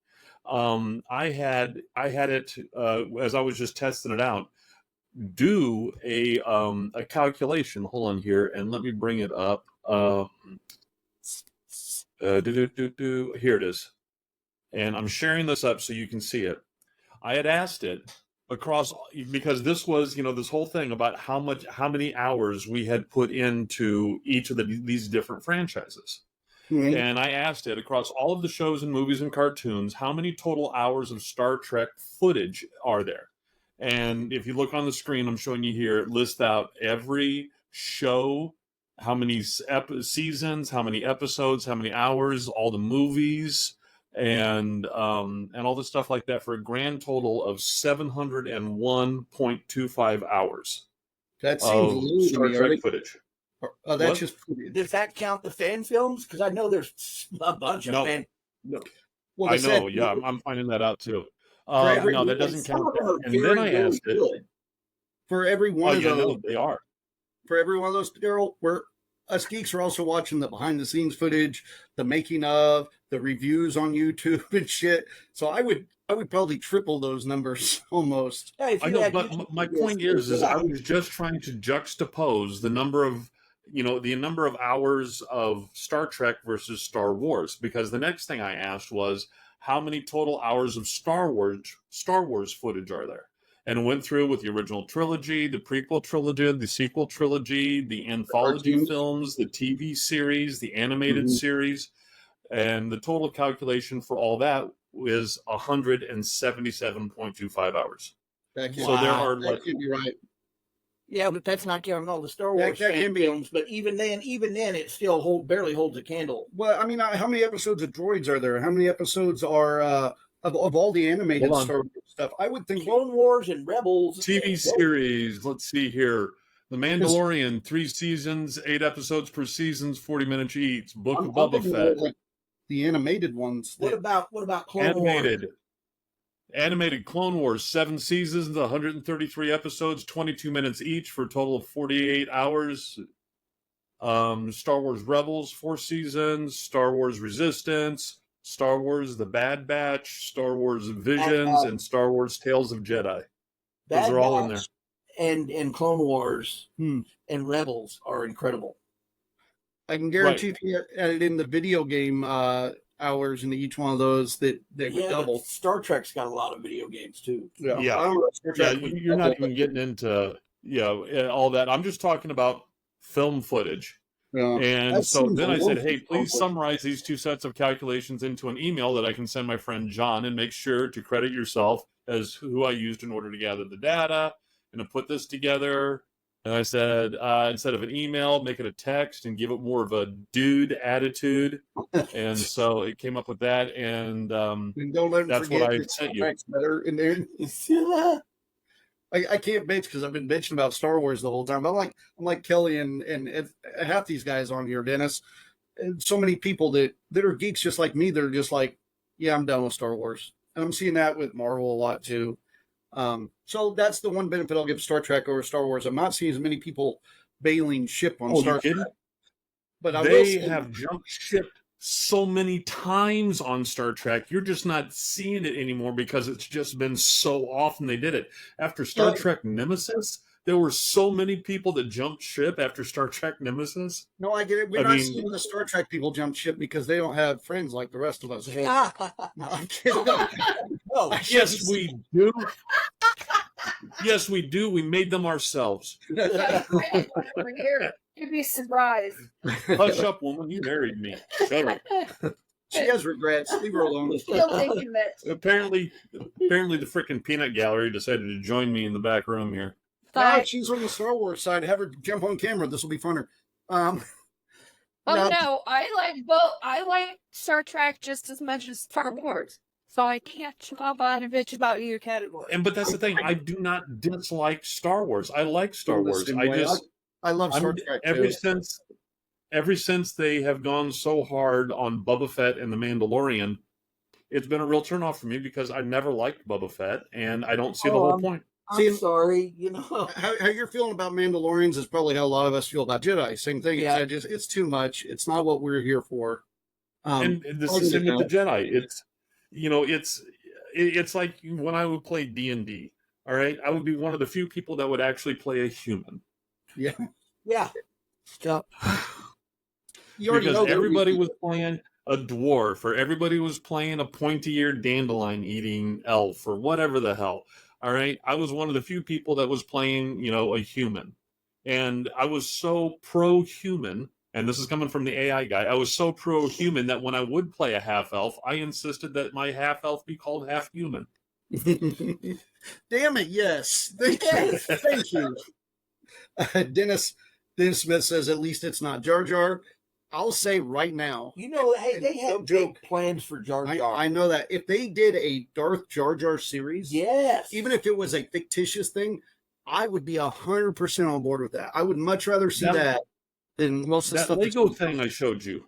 I had it as I was just testing it out, do a calculation. Hold on here, and let me bring it up. Here it is, and I'm sharing this up so you can see it. I had asked it across, because this was this whole thing about how many hours we had put into each of these different franchises. Mm-hmm. And I asked it across all of the shows and movies and cartoons, how many total hours of Star Trek footage are there? And if you look on the screen, I'm showing you here, it lists out every show, how many seasons, how many episodes, how many hours, all the movies, and all the stuff like that, for a grand total of 701.25 hours. That seems low Star Trek footage. That's just. Does that count the fan films? Because I know there's a bunch of fan. No. Well, I know. Yeah, I'm finding that out too. No, that doesn't count. And then I asked it. For every one of those, they are. For every one of those, Daryl, us geeks are also watching the behind the scenes footage, the making of, the reviews on YouTube and shit. So I I would probably triple those numbers almost. Yeah, if I you know, had but YouTube my videos, point is I was just trying to juxtapose the number of, the number of hours of Star Trek versus Star Wars, because the next thing I asked was how many total hours of Star Wars footage are there? And went through with the original trilogy, the prequel trilogy, the sequel trilogy, the anthology Cartoons. films, the TV series, the animated Mhm. series, and the total calculation for all that is 177.25 hours. That can, So there Wow. are that like, can be right. Yeah, but that's not counting all the Star That- Wars that can be- films. But even then, it still barely holds a candle. Well, I mean, how many episodes of Droids are there? How many episodes are of all the animated Hold on. Star Wars stuff? I would think. Clone Wars and Rebels. TV series, let's see here. The Mandalorian, 3 seasons, 8 episodes per season, 40 minutes each. Book of Boba thinking Fett. more like the animated ones. What about Clone Wars? Animated Clone Wars, 7 seasons, 133 episodes, 22 minutes each for a total of 48 hours. Star Wars Rebels, 4 seasons. Star Wars Resistance, Star Wars The Bad Batch, Star Wars Visions, and Star Wars Tales of Jedi. Those Bad are all in there. Batch and Clone Wars Hmm. and Rebels are incredible. I can guarantee if you added in the video game hours into each one of those, that they would Yeah, double. but Star Trek's got a lot of video games too. Yeah. I don't know if Star Yeah, Trek would you're not double, even getting into all that. I'm just talking about film footage. but, yeah. And That so seems then a I little said, hey, please complex. summarize these 2 sets of calculations into an email that I can send my friend John, and make sure to credit yourself as who I used in order to gather the data and to put this together. And I said, instead of an email, make it a text and give it more of a dude attitude. And so it came up with that. And And don't let them that's forget what I that sent Star you. Trek's better in there. I can't bitch because I've been bitching about Star Wars the whole time. But I'm like Kelly and half these guys on here, Dennis, and so many people that are geeks just like me. They're just like, yeah, I'm done with Star Wars, and I'm seeing that with Marvel a lot too. So that's the one benefit I'll give Star Trek over Star Wars. I'm not seeing as many people bailing ship on Oh, Star you kidding? Trek, but I will They say, have jumped ship so many times on Star Trek. You're just not seeing it anymore because it's just been so often they did it. After Star Trek Nemesis, there were so many people that jumped ship after Star Trek Nemesis. no, I get it. We're not seeing the Star Trek people jump ship because they don't have friends like the rest of us. No, I'm kidding. Oh, Yes, we do. Yes, we do. We made them ourselves. Over here. You'd be surprised. Hush up, woman. You married me. Shut up. She has regrets. Leave her alone. Still thinking that. Apparently the frickin' peanut gallery decided to join me in the back room here. Ah, she's on the Star Wars side. Have her jump on camera. This will be funner. Oh no, I like both. I like Star Trek just as much as Star Wars. So I can't jump on a bitch about your category. But that's the thing. I do not dislike Star Wars. I like Star Wars. I love Star Trek Ever since they have gone so hard on Boba Fett and the Mandalorian, it's been a real turnoff for me because I never liked Boba Fett, and I don't see the whole point. I'm sorry, How you're feeling about Mandalorians is probably how a lot of us feel about Jedi. Same thing. Yeah. It's too much. It's not what we're here for. And this is the same with the Jedi. It's like when I would play D&D. All right, I would be one of the few people that would actually play a human. Yeah. Yeah. Stop. You already know Because that everybody was playing a dwarf, or everybody was playing a pointy-eared dandelion eating elf, or whatever the hell. All right, I was one of the few people that was playing, a human, and I was so pro-human. And this is coming from the AI guy. I was so pro-human that when I would play a half-elf, I insisted that my half-elf be called half-human. Damn it! Yes. Thank you. Thank you. Dennis Smith says at least it's not Jar Jar. I'll say right now. Hey, they have big plans for Jar Jar. I know that if they did a Darth Jar Jar series, yes, even if it was a fictitious thing, I would be 100% on board with that. I would much rather see that than most of the that stuff. Lego thing I showed you.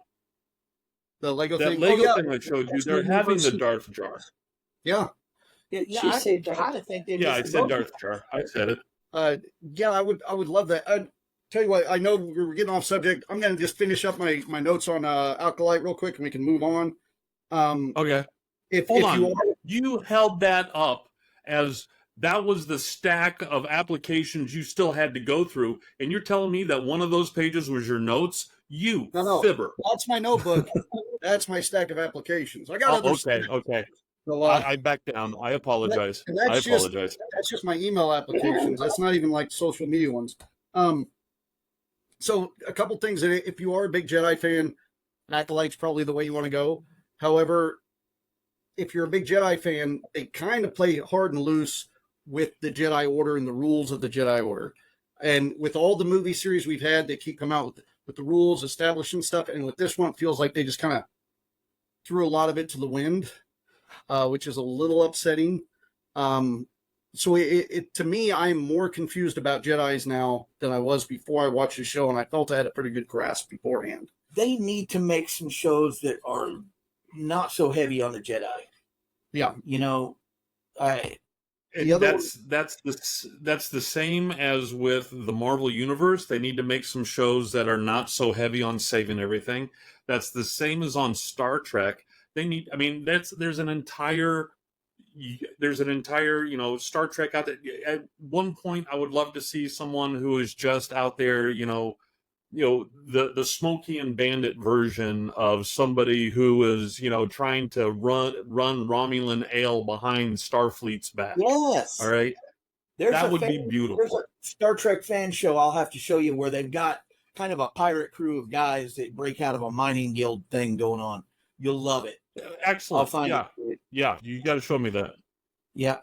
The Lego that thing. Lego thing I showed you. They're having the Darth Jar. Yeah. I kind of think they. Yeah, I said Darth Jar. I said it. Yeah, I would love that. Tell you what, I know we're getting off subject. I'm going to just finish up my notes on Alkalite real quick, and we can move on. Okay. If Hold you on. are, You held that up as that was the stack of applications you still had to go through, and you're telling me that one of those pages was your notes? You No, fibber. that's my notebook. That's my stack of applications. I got Oh, other okay, stuff. okay. So, I back down. I apologize. and I that's just apologize. my email applications. That's not even like social media ones. Um, so a couple things in it. If you are a big Jedi fan, Acolyte's probably the way you want to go. However, if you're a big Jedi fan, they kind of play hard and loose with the Jedi Order and the rules of the Jedi Order. And with all the movie series we've had, they keep coming out with the rules, establishing stuff. And with this one, it feels like they just kind of threw a lot of it to the wind, which is a little upsetting. So to me, I'm more confused about Jedis now than I was before I watched the show, and I felt I had a pretty good grasp beforehand. They need to make some shows that are not so heavy on the Jedi. Yeah, You know, I That's the same as with the Marvel Universe. They need to make some shows that are not so heavy on saving everything. That's the same as on Star Trek. They need. I mean, there's an entire Star Trek out there. At one point, I would love to see someone who is just out there, the Smokey and Bandit version of somebody who is, trying to run Romulan ale behind Starfleet's back. yes. All right, that would be beautiful. There's a Star Trek fan show I'll have to show you where they've got kind of a pirate crew of guys that break out of a mining guild thing going on. You'll love it. Excellent. I'll find it. Yeah, you got to show me that. Yeah.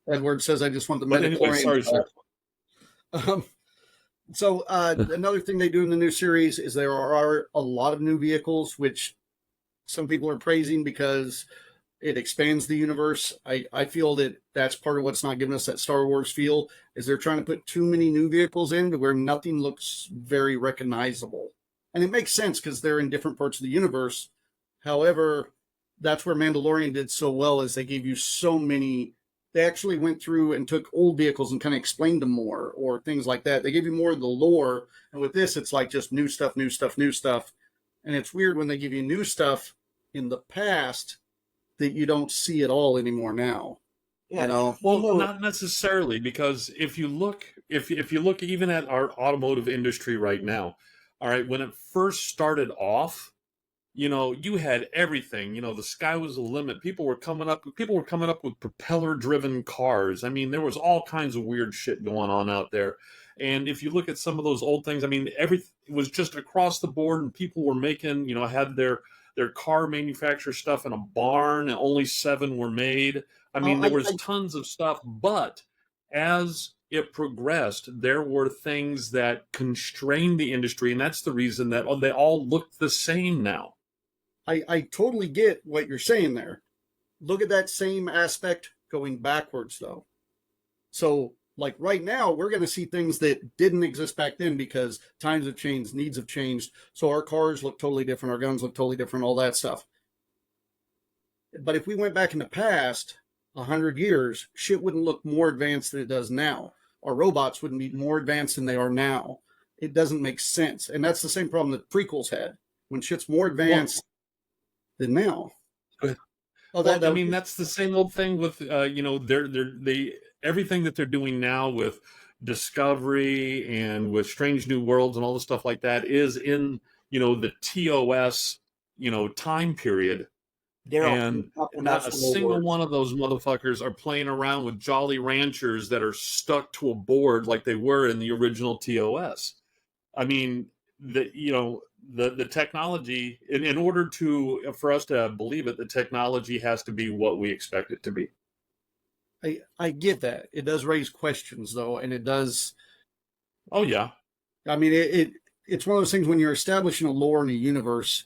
Edward says I just want the But anyway, sorry. So another thing they do in the new series is there are a lot of new vehicles, which some people are praising because it expands the universe. I feel that that's part of what's not giving us that Star Wars feel, is they're trying to put too many new vehicles in to where nothing looks very recognizable. And it makes sense because they're in different parts of the universe. However, that's where Mandalorian did so well, is they gave you so many. They actually went through and took old vehicles and kind of explained them more, or things like that. They gave you more of the lore. And with this, it's like just new stuff, new stuff, new stuff. And it's weird when they give you new stuff in the past that you don't see at all anymore now. Yeah. You know? Well, not necessarily, because if you look even at our automotive industry right now, all right, when it first started off, you had everything. The sky was the limit. People were coming up with propeller-driven cars. I mean, there was all kinds of weird shit going on out there. And if you look at some of those old things, I mean, everything was just across the board, and people were making, had their car manufacturer stuff in a barn, and only 7 were made. I mean, there was tons of stuff, but as it progressed, there were things that constrained the industry, and that's the reason that they all look the same now. I totally get what you're saying there. Look at that same aspect going backwards, though. So, like right now, we're going to see things that didn't exist back then because times have changed, needs have changed. So our cars look totally different, our guns look totally different, all that stuff. But if we went back in the past 100 years, shit wouldn't look more advanced than it does now. Our robots wouldn't be more advanced than they are now. It doesn't make sense. And that's the same problem that prequels had. When shit's more advanced than now. That's the same old thing with everything that they're doing now with Discovery and with Strange New Worlds and all the stuff like that is in the TOS time period. And not a single one of those motherfuckers are playing around with Jolly Ranchers that are stuck to a board like they were in the original TOS. I mean, the technology, in order for us to believe it, the technology has to be what we expect it to be. I get that. It does raise questions, though, and it does. Oh yeah. I mean, it's one of those things when you're establishing a lore in a universe,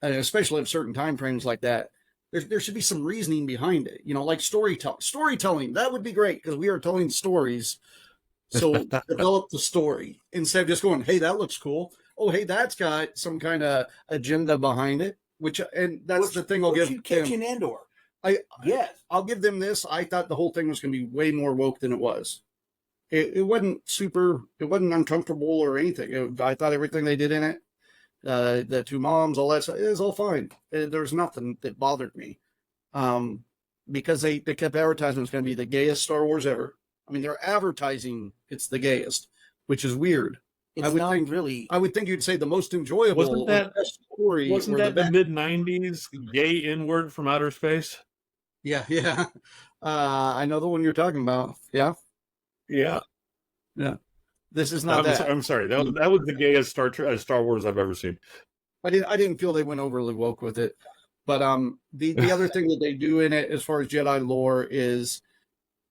and especially at certain time frames like that. There should be some reasoning behind it. Like storytelling. That would be great because we are telling stories. So develop the story instead of just going, "Hey, that looks cool." Oh, hey, that's got some kind of agenda behind it. That's the thing I'll give you catching Andor. I'll give them this. I thought the whole thing was going to be way more woke than it was. It wasn't uncomfortable or anything. I thought everything they did in it, the 2 moms, all that stuff, it was all fine. There's nothing that bothered me. because they kept advertising it's going to be the gayest Star Wars ever. I mean, they're advertising it's the gayest, which is weird. It's not really. I would think you'd say the most enjoyable. Wasn't that or best story? wasn't or that the best- mid '90s gay N-word from outer space? Yeah, yeah. I know the one you're talking about. Yeah, Yeah. yeah. This is not that. I'm sorry. That was the gayest Star Wars I've ever seen. I didn't feel they went overly woke with it. But the other thing that they do in it as far as Jedi lore is,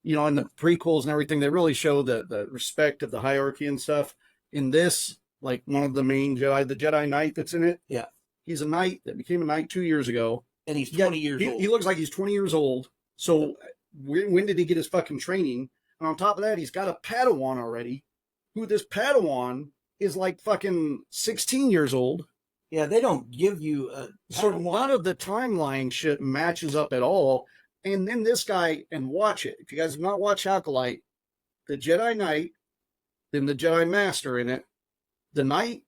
you know, in the prequels and everything, they really show the respect of the hierarchy and stuff. In this, like one of the main Jedi, the Jedi Knight that's in it, Yeah. he's a knight that became a knight 2 years ago. And he's Yeah, 20 years old. He looks like he's 20 years old. So when did he get his fucking training? And on top of that, he's got a Padawan already, who this Padawan is like fucking 16 years old. Yeah, they don't give you a. So a lot of the timeline shit matches up at all. And then this guy, and watch it. If you guys have not watched Acolyte, the Jedi Knight, then the Jedi Master in it, the Knight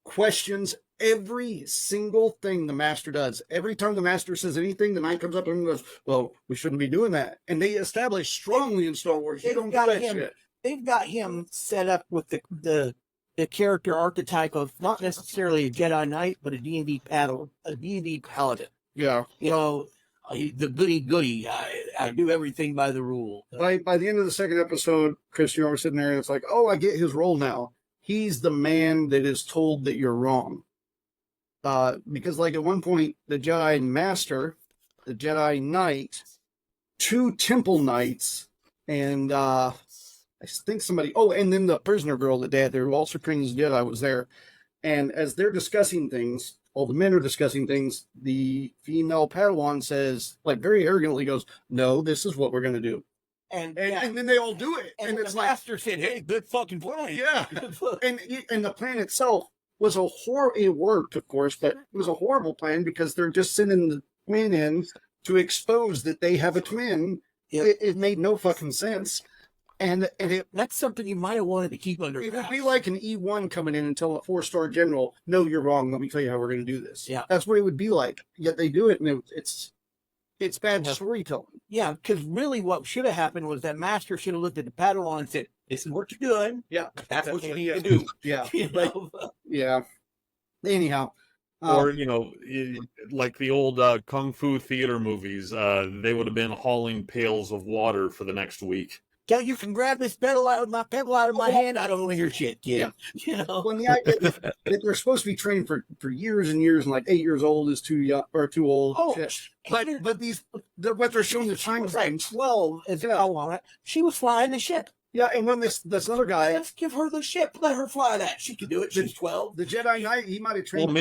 questions every single thing the Master does. Every time the Master says anything, the Knight comes up and goes, well, we shouldn't be doing that. And they establish strongly in Star Wars, you don't got do that him. shit. They've got him set up with the character archetype of not necessarily a Jedi Knight, but a D&D paladin. Yeah. You know, the goody. I do everything by the rule. By the end of the second episode, Chris, you're always sitting there and it's like, oh, I get his role now. He's the man that is told that you're wrong. Because like at one point, the Jedi Master, the Jedi Knight, 2 Temple Knights, and I think somebody, and then the prisoner girl that they had there who also trained as Jedi was there. And as they're discussing things, all the men are discussing things, the female Padawan says, like very arrogantly goes, no, this is what we're going to do. And then they all do it. And it's the like, Master said, hey, good fucking plan. yeah. and the plan itself was it worked, of course, but it was a horrible plan because they're just sending the twin in to expose that they have a twin. Yep. It made no fucking sense. And That's something you might have wanted to keep under it would wraps. be like an E1 coming in and telling a 4-star general, no, you're wrong. Let me tell you how we're going to do this. Yeah. That's what it would be like. Yet they do it, and it's bad storytelling. Yeah, because really what should have happened was that Master should have looked at the Padawan and said, this is what you're doing. Yeah. That's what you need to do. Yeah. You know? Yeah. Anyhow. Or, like the old Kung Fu theater movies, they would have been hauling pails of water for the next week. Yeah, you can grab this pebble out of my hand. I don't want to hear shit, kid. You know? When the idea that they're supposed to be trained for years and years, and like 8 years old is too young or too old. Oh, shit. But what they're showing the time was like frame. 12 as well on it. She was flying the ship. Yeah, and when this other guy, Let's give her the ship. Let her fly that. She can do it. She's 12. the Jedi Knight, he might have trained. Well,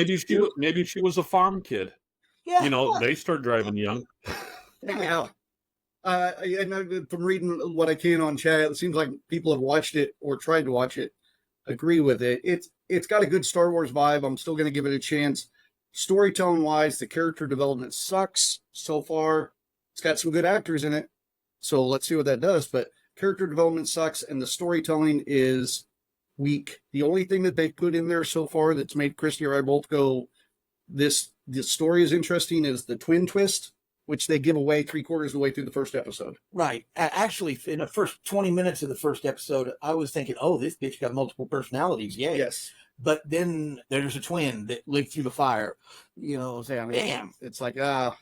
maybe she was a farm kid. Yeah. They start driving young. Anyhow, and from reading what I can on chat, it seems like people have watched it or tried to watch it, agree with it. It's got a good Star Wars vibe. I'm still going to give it a chance. Storytelling wise, the character development sucks so far. It's got some good actors in it, so let's see what that does. But character development sucks, and the storytelling is weak. The only thing that they put in there so far that's made Christy or I both go, this story is interesting, is the twin twist, which they give away 3/4 of the way through the first episode. Right. Actually, in the first 20 minutes of the first episode, I was thinking, oh, this bitch got multiple personalities. Yeah. Yes. But then there's a twin that lived through the fire. You know, Damn. damn. It's like, I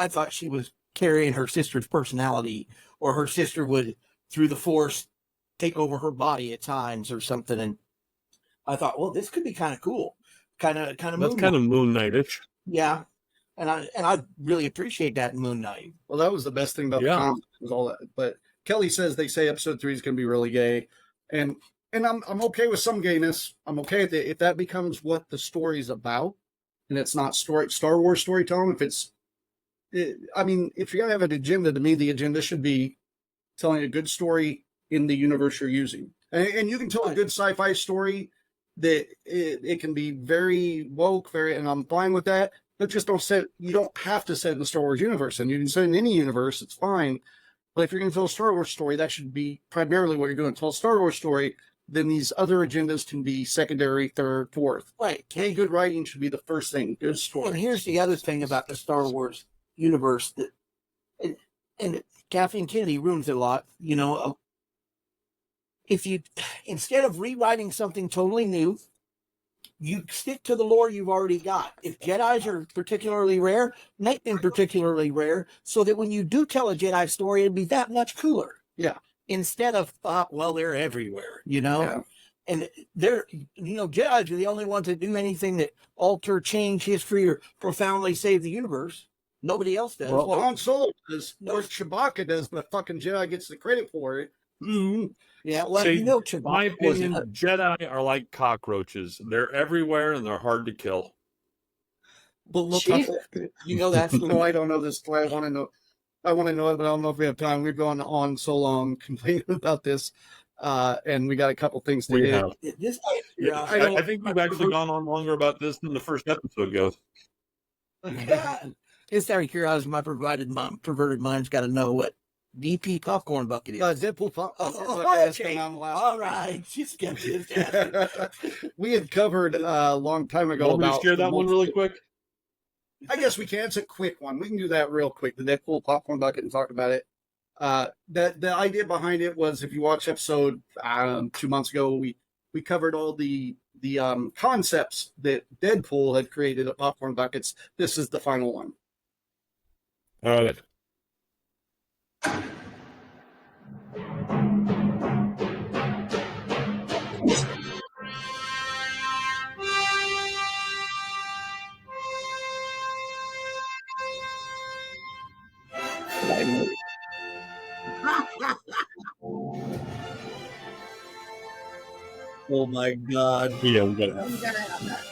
thought she was carrying her sister's personality, or her sister would, through the Force, take over her body at times or something. And I thought, well, this could be kind of cool. Kind of. That's kind of Moon Knight-ish. Yeah. And I really appreciate that in Moon Knight. well, that was the best thing about the comic was all that. But Kelly says they say episode 3 is going to be really gay, and I'm okay with some gayness. I'm okay with it if that becomes what the story's about, and it's not Star Wars storytelling. If if you're gonna have an agenda, to me, the agenda should be telling a good story in the universe you're using, and you can tell a good sci-fi story that it can be very woke, and I'm fine with that. But just you don't have to set it in the Star Wars universe, and you can set it in any universe, it's fine. But if you're going to tell a Star Wars story, that should be primarily what you're doing. Tell a Star Wars story, then these other agendas can be secondary, third, fourth. Right. Hey, good writing should be the first thing. Good story. And here's the other thing about the Star Wars universe that and Kathleen Kennedy ruins it a lot. You know, if you, instead of rewriting something totally new, you stick to the lore you've already got. If Jedis are particularly rare, make them particularly rare so that when you do tell a Jedi story, it'd be that much cooler. Yeah. Instead of, well, they're everywhere, you know? Yeah. And they're, you know, Jedis are the only ones that do anything that alter, change history, or profoundly save the universe. Nobody else does. Well, Han Solo does, or Chewbacca does, but fucking Jedi gets the credit for it. Mm-hmm. Yeah, well, See, you know, my opinion, Chewbacca Jedi are like cockroaches. They're everywhere and they're hard to kill. But look, you know that's no, I don't know this. I want to know. I want to know it, but I don't know if we have time. We've gone on so long complaining about this, and we got a couple things to We hit. have. this. Yeah, I think we've actually gone on longer about this than the first episode goes. Just out of curiosity, my perverted mind's got to know what DP popcorn bucket is. Deadpool pop. Okay. All right, just get this. We had covered a long time ago Want me to about share that one really quick? I guess we can. It's a quick one. We can do that real quick. The Deadpool popcorn bucket and talk about it. The idea behind it was, if you watch episode 2 months ago, we covered all the concepts that Deadpool had created at popcorn buckets. This is the final one. All right. Oh my God! Yeah, we gotta have We gotta have that.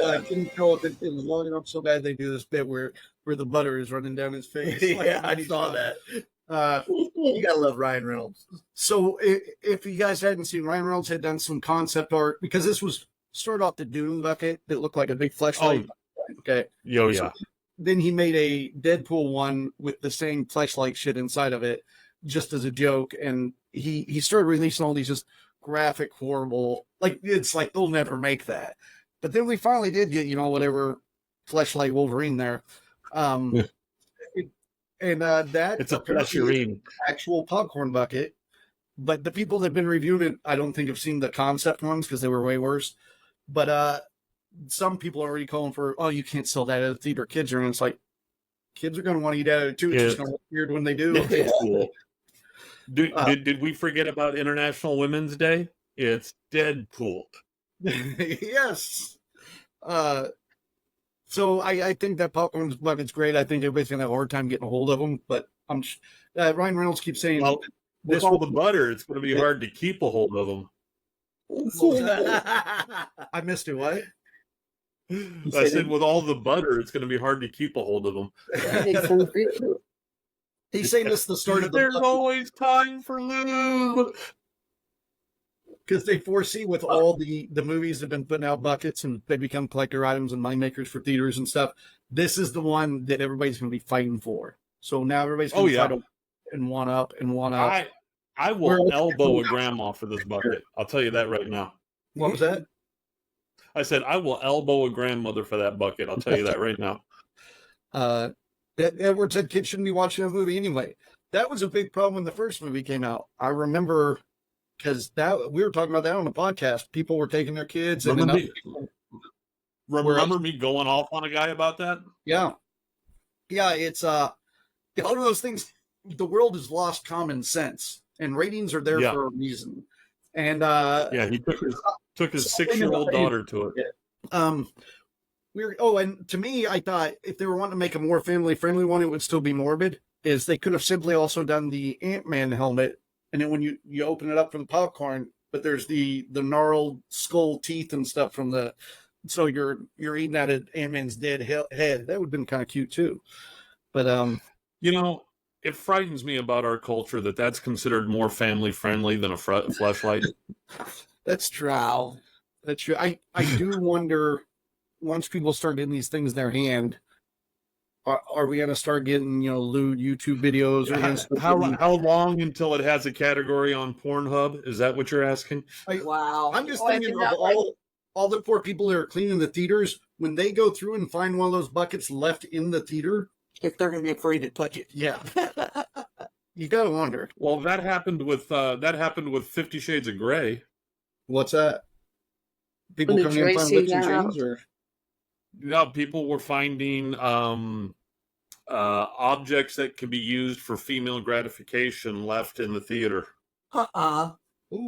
I couldn't tell if it was long enough. So bad they do this bit where the butter is running down his face. Yeah, I saw that. You gotta love Ryan Reynolds. So if you guys hadn't seen, Ryan Reynolds had done some concept art, because this was started off the Doom bucket that looked like a big fleshlight. Okay. Yo, yeah. Then he made a Deadpool one with the same fleshlight shit inside of it, just as a joke. And he started releasing all these just graphic, horrible, like, it's like they'll never make that. But then we finally did get, whatever fleshlight Wolverine there. And that It's a flesherine. Actual popcorn bucket. But the people that have been reviewing it, I don't think have seen the concept ones because they were way worse. But some people are already calling for, oh, you can't sell that at a theater. Kids are, and it's like, kids are going to want to eat out of it too. It's just going to look weird when they do. It's cool. Did we forget about International Women's Day? It's Deadpool. Yes. So I think that popcorn bucket's great. I think everybody's gonna have a hard time getting a hold of them. But Ryan Reynolds keeps saying, well, with all the butter, it's going to be hard to keep a hold of them. I missed it. What? I said, with all the butter, it's going to be hard to keep a hold of them. He's saying this is the start of the There's always time for lube. Because they foresee with all the movies that have been putting out buckets and they become collector items and mind makers for theaters and stuff. This is the one that everybody's going to be fighting for. So now everybody's going to try to and one up. I will elbow a grandma for this bucket. I'll tell you that right now. What was that? I said I will elbow a grandmother for that bucket. I'll tell you that right now. Edward said kids shouldn't be watching a movie anyway. That was a big problem when the first movie came out. I remember, because we were talking about that on the podcast. People were taking their kids. Remember me going off on a guy about that? Yeah. Yeah, it's one of those things. The world has lost common sense, and ratings are there for a reason. And he took his 6-year-old daughter to it. And to me, I thought if they were wanting to make a more family-friendly one, it would still be morbid. Is they could have simply also done the Ant-Man helmet, and then when you open it up from the popcorn, but there's the gnarled skull teeth and stuff from the, so you're eating out of Ant-Man's dead head. That would have been kind of cute too. But it frightens me about our culture that's considered more family-friendly than a fleshlight. That's true. That's true. I do wonder, once people start getting these things in their hand, Are we going to start getting, lewd YouTube videos? Are we gonna start getting- How long until it has a category on Pornhub? Is that what you're asking? Wow. I'm just Well, thinking isn't of that like- all the poor people that are cleaning the theaters, when they go through and find one of those buckets left in the theater. If they're going to be afraid to touch it. Yeah. You got to wonder. Well, that happened with 50 Shades of Grey. What's that? People When the coming in dry finding sea whips and got chains, or Yeah, people were finding objects that could be used for female gratification left in the theater. ooh,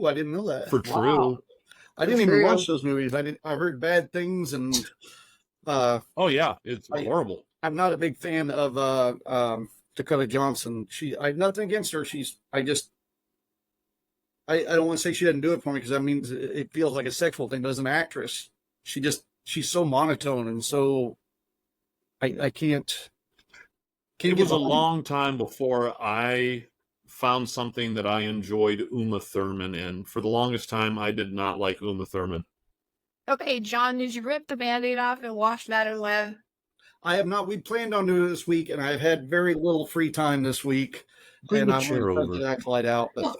I didn't know that. For true. I didn't even True. watch those movies. I heard bad things, and Oh yeah, it's horrible. I'm not a big fan of Dakota Johnson. I have nothing against her. I don't want to say she doesn't do it for me, because that means it feels like a sexual thing. But as an actress, she's so monotone, and so I can't. It was a behind- long time before I found something that I enjoyed Uma Thurman in. For the longest time, I did not like Uma Thurman. Okay, John, did you rip the Band-Aid off and wash Madam Web? I have not. We planned on doing it this week, and I've had very little free time this week. Bring And the I'm chair going to over. cut that acolyte out. But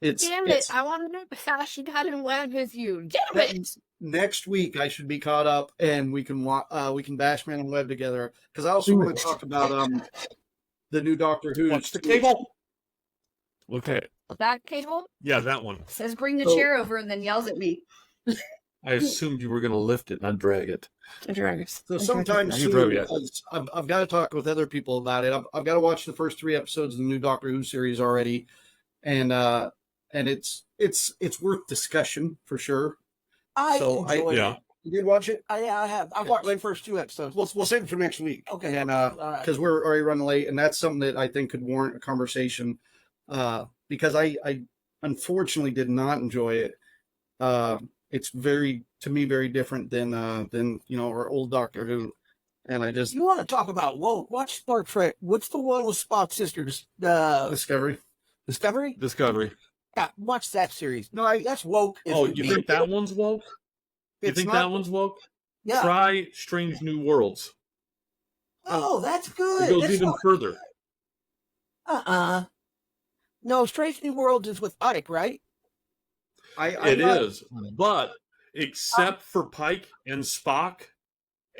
Damn it, I want to know how she got in web with you. Damn it! next week I should be caught up, and we can bash Man and Web together, because I also want to talk about the new Doctor Who. Watch the cable. Okay. That cable Yeah, that one. says bring the So- chair over and then yells at me. I assumed you were going to lift it, not drag it. So sometime Now you soon, drove yet. I've got to talk with other people about it. I've got to watch the first 3 episodes of the new Doctor Who series already, and it's worth discussion for sure. I So enjoyed Yeah. it. You did watch it? I have. I've watched the first 2 episodes. We'll save it for next week. Okay. And All right. because we're already running late, and that's something that I think could warrant a conversation. Because I unfortunately did not enjoy it. It's very different than our old Doctor Who, and I just You want to talk about woke? Watch Star Trek. What's the one with Spock's sisters? Discovery. Discovery. Discovery. Yeah, watch that series. No, That's woke. Oh, you think that one's woke? You it's think not- that one's woke? Yeah. Try Strange New Worlds. Oh, that's good. It goes That's even not- further. No, Strange New Worlds is with Ike, right? It is, but except for Pike and Spock,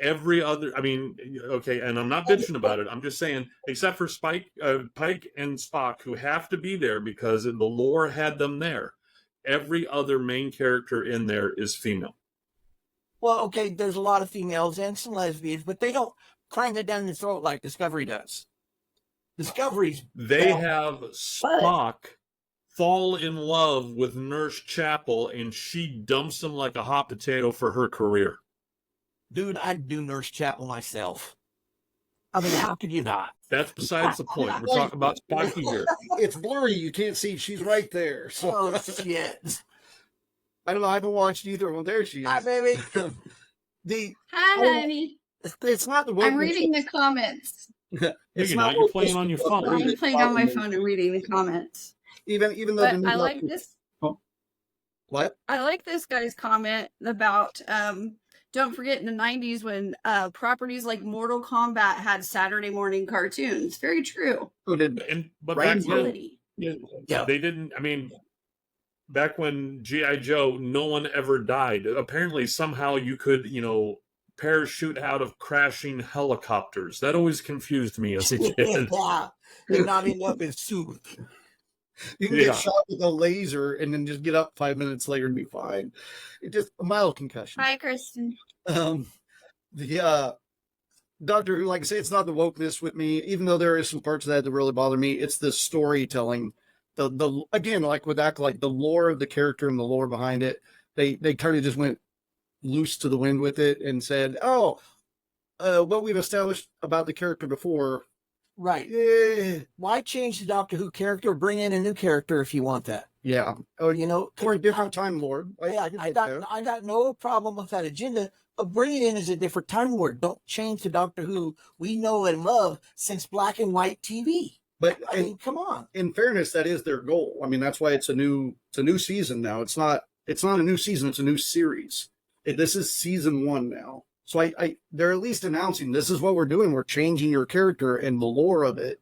every other. I mean, okay, and I'm not bitching about it. I'm just saying, except for Pike and Spock, who have to be there because the lore had them there. Every other main character in there is female. Well, okay, there's a lot of females and some lesbians, but they don't cram it down the throat like Discovery does. Discovery's They Well, have Spock fall in love with Nurse Chapel, and she dumps him like a hot potato for her career. dude, I'd do Nurse Chapel myself. I mean, how could you not? That's besides the point. We're talking about Spock here. It's blurry. You can't see. She's right there. So Oh shit! I don't know. I haven't watched either one. There she Hi, is. baby. Hi, Oh, honey. It's not the I'm wokeness- reading the comments. It's You're not not. You're wokeness playing on your that's phone. bothering I'm me. playing on my phone and reading the comments. Even though But the new I like Doctor- this. What? I like this guy's comment about don't forget in the 90s when properties like Mortal Kombat had Saturday morning cartoons. Very true. Who did? But Right. back then, Ability. Yeah. they didn't. I mean, back when G.I. Joe, no one ever died. Apparently, somehow you could, parachute out of crashing helicopters. That always confused me as a kid. They're not end up in soup. You can Yeah. get shot with a laser and then just get up 5 minutes later and be fine. It just a mild concussion. Hi, Kristen. The Doctor Who, like I say, it's not the wokeness with me, even though there is some parts of that really bother me. It's the storytelling. The again, like with Acolyte, the lore of the character and the lore behind it. They kind of just went loose to the wind with it and said, "Oh, what we've established about the character before." Right. Why change the Doctor Who character? Bring in a new character if you want that. Yeah, Or, you know, for a different time lord. I got no problem with that agenda, but bring it in as a different time lord. Don't change the Doctor Who we know and love since black and white TV. But I mean, come on. in fairness, that is their goal. I mean, that's why it's a new season now. It's not a new season. It's a new series. This is season 1 now. So they're at least announcing this is what we're doing. We're changing your character and the lore of it,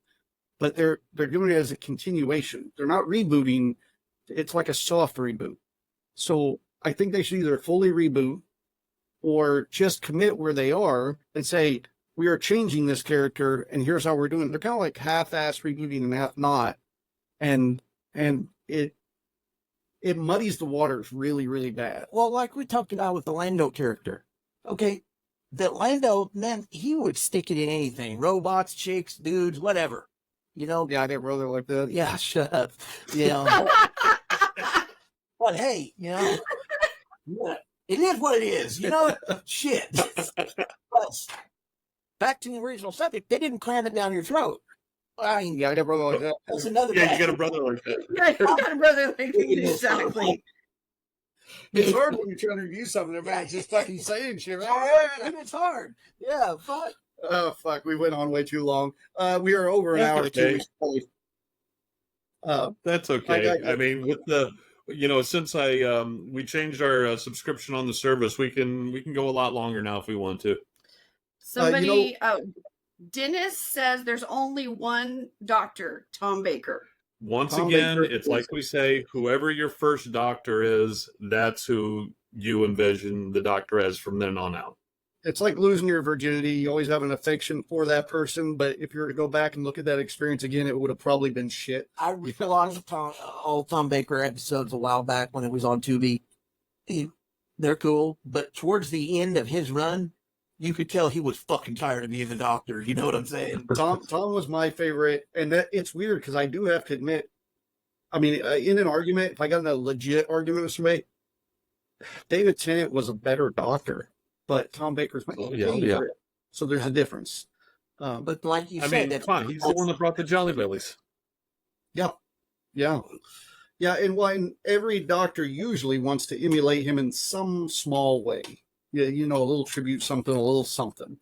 but they're doing it as a continuation. They're not rebooting. It's like a soft reboot. So I think they should either fully reboot or just commit where they are and say, we are changing this character and here's how we're doing it. They're kind of like half-ass rebooting and half not. And it muddies the waters really, really bad. Well, like we talked about with the Lando character. Okay, the Lando, man, he would stick it in anything. Robots, chicks, dudes, whatever. You know? Yeah, I didn't really like that. Yeah, shut up. You know? But hey, you know, it is what it is. You know? Shit. But back to the original subject, they didn't cram it down your throat. I mean, Yeah, I never really like that. that's another Yeah, guy. you got a brother like that. Yeah, you got a brother like exactly. It's hard when you're trying to review something. Everybody's just fucking saying shit. It's hard. Yeah, fuck. Oh, fuck. We went on way too long. We are over an That's hour, okay. too. That's okay. I mean, with the since we changed our subscription on the service, we can go a lot longer now if we want to. Somebody, Dennis says there's only one doctor, Tom Baker. Once Tom again, Baker it's is- like we say, whoever your first doctor is, that's who you envision the doctor as from then on out. It's like losing your virginity. You always have an affection for that person, but if you were to go back and look at that experience again, it would have probably been shit. I rewatched old Tom Baker episodes a while back when it was on Tubi. They're cool, but towards the end of his run, you could tell he was fucking tired of being the doctor. You know what I'm saying? Tom was my favorite, and that it's weird because I do have to admit, I mean, in an argument, if I got in a legit argument with somebody, David Tennant was a better doctor, but Tom Baker's my favorite. yeah. So there's a difference. But like you I said, mean, that's come on, he's the one that brought the Jolly Bellies. Yeah. And every doctor usually wants to emulate him in some small way. Yeah, a little tribute, something, a little something.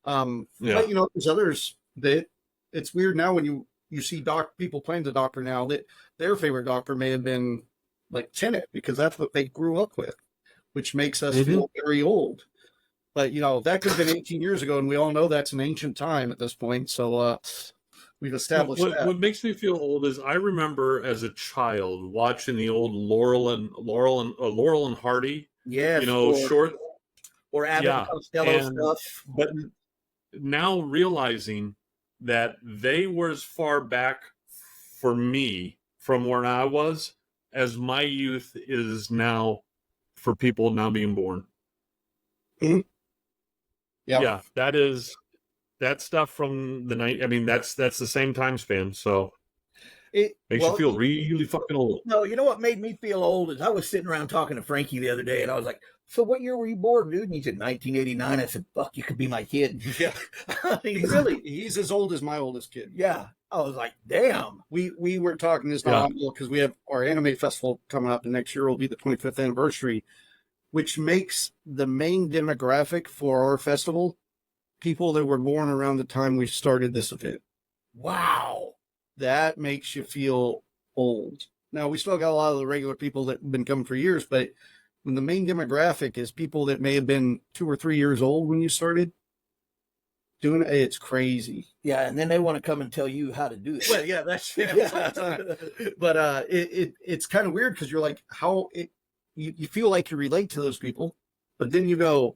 Yeah. But there's others that it's weird now when you see people playing the doctor now that their favorite doctor may have been like Tennant because that's what they grew up with, which makes us feel very old. But that could have been 18 years ago, and we all know that's an ancient time at this point. So we've established that. What makes me feel old is I remember as a child watching the old Laurel and Hardy. Yeah, Short. or Abbott Yeah, and Costello and- stuff. But now realizing that they were as far back for me from where I was as my youth is now for people now being born. Yeah, that stuff from the night. I mean, that's the same time span. So makes you feel really fucking old. No, you know what made me feel old is I was sitting around talking to Frankie the other day, and I was like, "So what year were you born, dude?" And he said 1989. I said, "Fuck, you could be my kid." Yeah. I mean, really? He's as old as my oldest kid. Yeah. I was like, "Damn." We were talking this now because we have our anime festival coming up, and next year will be the 25th anniversary, which makes the main demographic for our festival people that were born around the time we started this event. Wow. That makes you feel old. Now, we still got a lot of the regular people that have been coming for years, but when the main demographic is people that may have been 2 or 3 years old when you started doing it, it's crazy. Yeah, and then they want to come and tell you how to do it. Well, yeah, that's but it's kind of weird because you're like, you feel like you relate to those people, but then you go,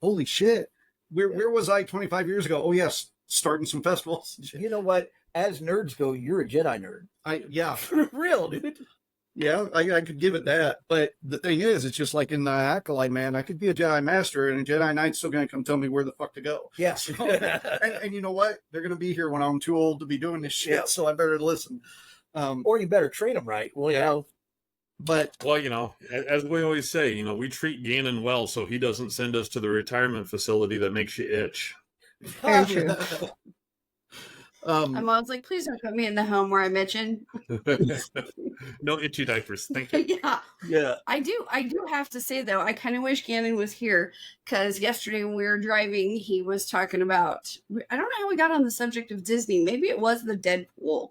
holy shit, where was I 25 years ago? Oh yes, starting some festivals. You know what? As nerds go, you're a Jedi nerd. For real, dude. Yeah, I could give it that. But the thing is, it's just like in the Acolyte, man, I could be a Jedi Master and a Jedi Knight's still going to come tell me where the fuck to go. Yes. And you know what? They're going to be here when I'm too old to be doing this shit, Yeah. so I better listen. Or you better train them right. Well, But Well, as we always say, we treat Gannon well so he doesn't send us to the retirement facility that makes you itch. I'm always like, please don't put me in the home where I mention. No itchy diapers. Thank you. Yeah. I do have to say though, I kind of wish Gannon was here because yesterday when we were driving, he was talking about, I don't know how we got on the subject of Disney. Maybe it was the Deadpool.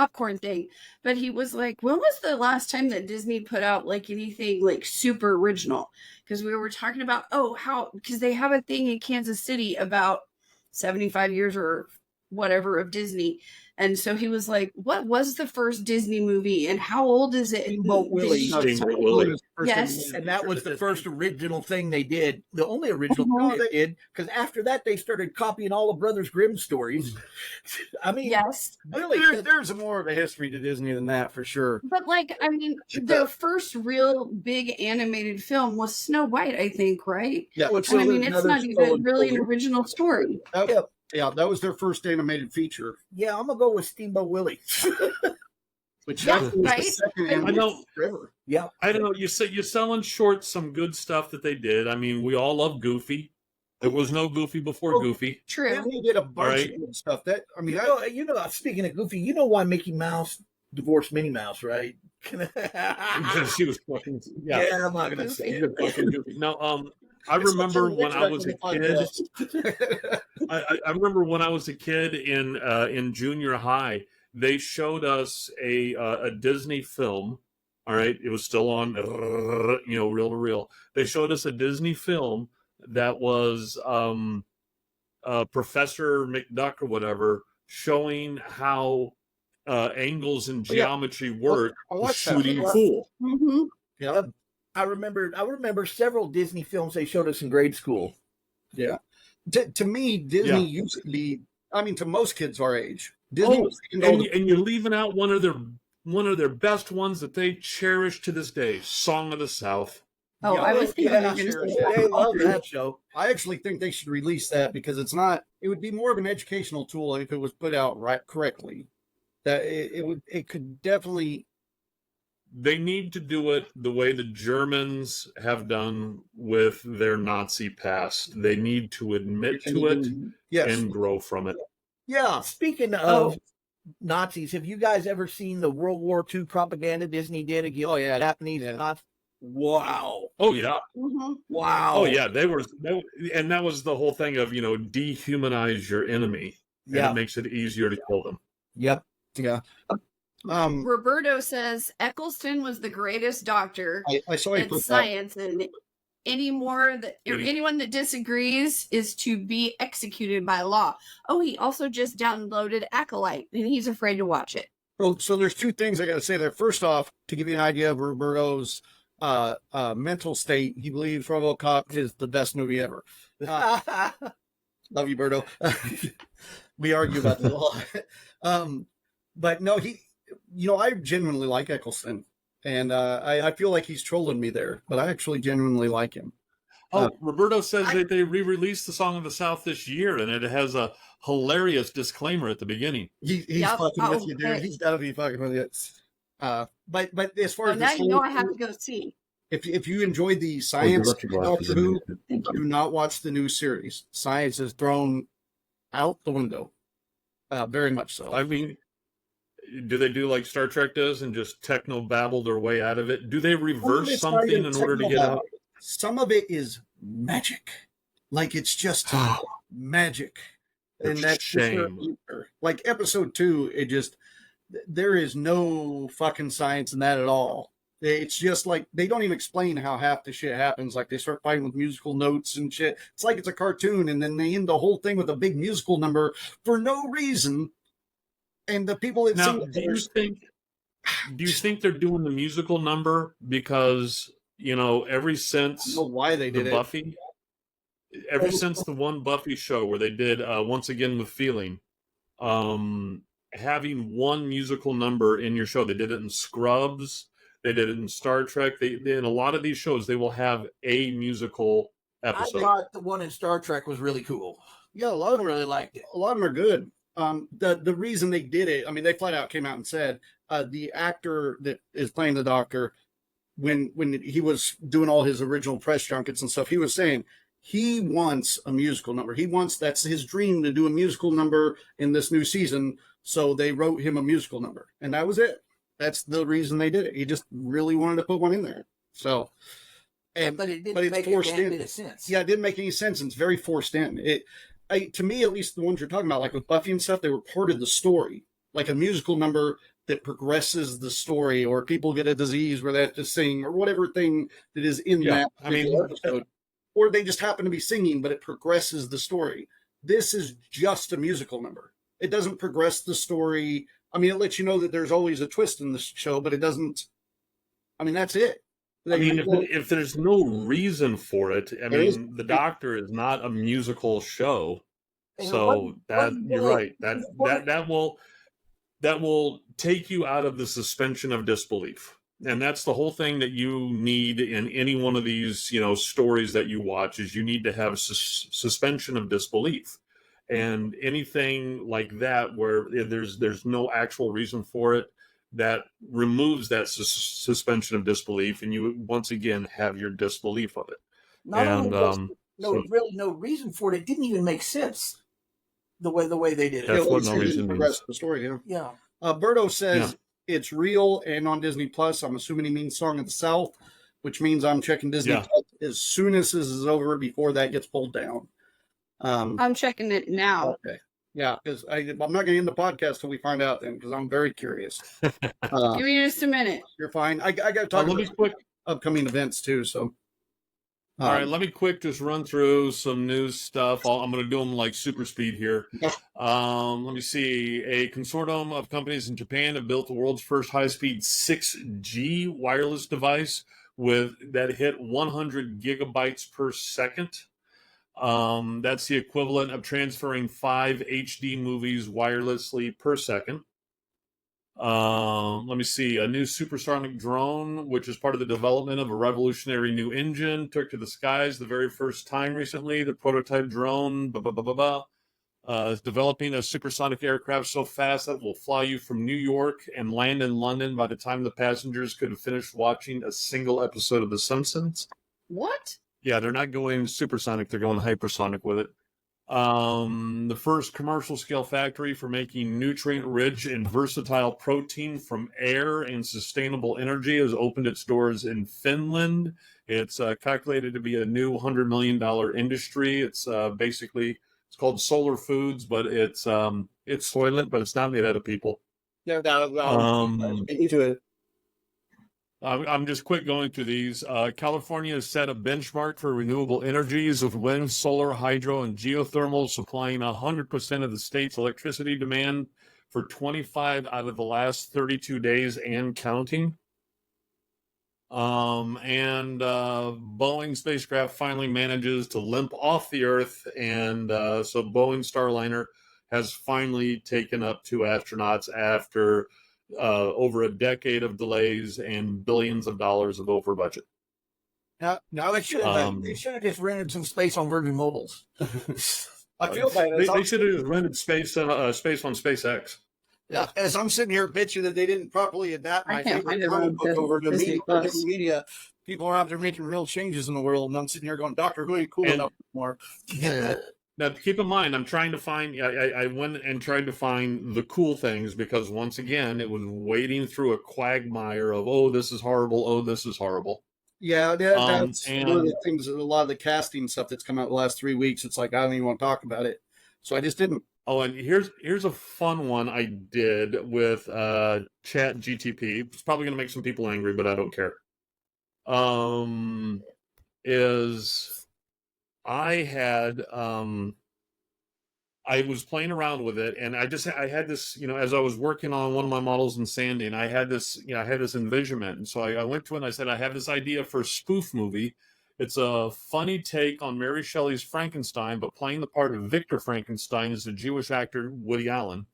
popcorn thing, but he was like, when was the last time that Disney put out like anything like super original? Because we were talking about, because they have a thing in Kansas City about 75 years or whatever of Disney. And so he was like, what was the first Disney movie and how old is it? Steamboat Willie. Steamboat Willie. Yes. And that was the first original thing they did. The only original thing they did, because after that they started copying all of Brothers Grimm stories. I mean, Yes. really, There's more of a history to Disney than that for sure. But like, I mean, their first real big animated film was Snow White, I think, right? Yeah, Which And I was mean, it's another not even stolen really an story. original story. Yeah, that was their first animated feature, Yeah, I'm gonna go with Steamboat Willie. which Yeah, actually was right? the second I animated know. ever. Yeah, I don't know. You're selling short some good stuff that they did. I mean, we all love Goofy. There was no Goofy before Oh, Goofy. True. Disney did a bunch Right. of good stuff. That I mean, you know. Speaking of Goofy, you know why Mickey Mouse divorced Minnie Mouse, right? Because she was fucking Yeah, I'm not gonna say it. fucking Goofy. Now, I remember when I was a kid. I remember when I was a kid in junior high, they showed us a Disney film. All right, it was still on, reel to reel. They showed us a Disney film that was Professor McDuck or whatever, showing how angles and geometry work I with watched that. shooting pool. Mm-hmm. Yeah, I remember several Disney films they showed us in grade school. yeah. To me, Disney Yeah. used to be. I mean, to most kids our age, Disney Oh, was the end all and you're leaving out one of their best ones that they cherish to this day, Song of the South. Oh, Yeah, I was thinking yeah, of sure. just They love that show. I actually think they should release that because it's not. It would be more of an educational tool if it was put out right correctly. That it could definitely. They need to do it the way the Germans have done with their Nazi past. They need to admit to it Yes. and grow from it. Yeah. Speaking of Nazis, have you guys ever seen the World War II propaganda Disney did? Oh yeah, that needs not. Wow! Oh yeah, Mm-hmm. Wow! oh yeah. And that was the whole thing of dehumanize your enemy, and Yeah. it makes it easier to kill them. Yep. Yeah. Roberto says Eccleston was the greatest doctor I saw you in put that. science, and anyone that disagrees is to be executed by law. Oh, he also just downloaded Acolyte, and he's afraid to watch it. Well, so there's two things I got to say there. First off, to give you an idea of Roberto's mental state, he believes RoboCop is the best movie ever. Love you, Berto. We argue about this a lot. But no, I genuinely like Eccleston, and I feel like he's trolling me there, but I actually genuinely like him. Roberto says that they re-released the Song of the South this year, and it has a hilarious disclaimer at the beginning. He's Yep. fucking with you, dude. Okay. He's got to be fucking with you. But as far So as now this you know whole- I have to go see. if you enjoyed the science Doctor Who, do not watch the new series. Science is thrown out the window. Very much so. I mean, do they do like Star Trek does and just techno babble their way out of it? Do they reverse something in order to get out? Some of it is magic. Like it's just magic. And that's shame. like episode 2, there is no fucking science in that at all. It's just like they don't even explain how half the shit happens. Like they start fighting with musical notes and shit. It's like it's a cartoon, and then they end the whole thing with a big musical number for no reason. And the people that Now, sing, do you think they're doing the musical number because ever I since don't know why they the did it. Buffy, ever since the one Buffy show where they did Once Again with Feeling, having one musical number in your show, they did it in Scrubs. They did it in Star Trek. They in a lot of these shows, they will have a musical I episode. thought the one in Star Trek was really cool. Yeah, a lot of them really liked it. A lot of them are good. The reason they did it, I mean, they flat out came out and said the actor that is playing the Doctor, when he was doing all his original press junkets and stuff, he was saying he wants a musical number. That's his dream, to do a musical number in this new season. So they wrote him a musical number, and that was it. That's the reason they did it. He just really wanted to put one in there. So, But it didn't it's make a forced damn in. bit of sense. Yeah, it didn't make any sense. And it's very forced in. To me, at least the ones you're talking about, like with Buffy and stuff, they were part of the story. like a musical number that progresses the story, or people get a disease where they have to sing, or whatever thing that is in that particular episode, or they just happen to be singing, but it progresses the story. This is just a musical number. It doesn't progress the story. I mean, it lets you know that there's always a twist in the show, but it doesn't. I mean, that's it. I mean, if there's no reason for it, I mean, The Doctor is not a musical show, so you're right. That will take you out of the suspension of disbelief, and that's the whole thing that you need in any one of these, stories that you watch. Is you need to have suspension of disbelief, and anything like that where there's no actual reason for it, that removes that suspension of disbelief, and you once again have your disbelief of it. Really no reason for it. It didn't even make sense the way they did it. That's what no reason means. The story, Yeah. Berto says it's real and on Disney Plus. I'm assuming he means Song of the South, which means I'm checking Disney Plus as soon as this is over before that gets pulled down. I'm checking it now. Okay. Yeah, because I'm not going to end the podcast till we find out then, because I'm very curious. Give me just a minute. You're fine. I got to talk about upcoming events too. So, all right, let me just run through some news stuff. I'm going to do them like super speed here. Let me see. A consortium of companies in Japan have built the world's first high-speed 6G wireless device that hit 100 gigabytes per second. That's the equivalent of transferring 5 HD movies wirelessly per second. Let me see. A new supersonic drone, which is part of the development of a revolutionary new engine, took to the skies the very first time recently. The prototype drone, is developing a supersonic aircraft so fast that it will fly you from New York and land in London by the time the passengers could have finished watching a single episode of The Simpsons. What? Yeah, they're not going supersonic, they're going hypersonic with it. The first commercial scale factory for making nutrient-rich and versatile protein from air and sustainable energy has opened its doors in Finland. It's calculated to be a new $100 million industry. It's it's called Solar Foods, but it's Soylent, but it's not made out of people. No, into it. I'm just quick going through these. California has set a benchmark for renewable energies with wind, solar, hydro, and geothermal supplying 100% of the state's electricity demand for 25 out of the last 32 days and counting. Boeing spacecraft finally manages to limp off the Earth, and so Boeing Starliner has finally taken up 2 astronauts after over a decade of delays and billions of dollars of over budget. Now they should have just rented some space on Virgin Mobiles. I feel bad. They should have rented space on SpaceX. Yeah, as I'm sitting here bitching that they didn't properly adapt my favorite comic book over to media. People are out there making real changes in the world, and I'm sitting here going, Doctor Who ain't cool enough anymore. Now, keep in mind, I'm trying to find, I went and tried to find the cool things because, once again, it was wading through a quagmire of, oh, this is horrible, oh, this is horrible. Yeah, that's one of the things, a lot of the casting stuff that's come out the last 3 weeks, it's like, I don't even want to talk about it. So I just didn't. Oh, and here's a fun one I did with Chat GTP. It's probably going to make some people angry, but I don't care. I was playing around with it, and I had this, as I was working on one of my models in sanding, I had this envisionment. And so I went to it and I said, I have this idea for a spoof movie. It's a funny take on Mary Shelley's Frankenstein, but playing the part of Victor Frankenstein is the Jewish actor Woody Allen.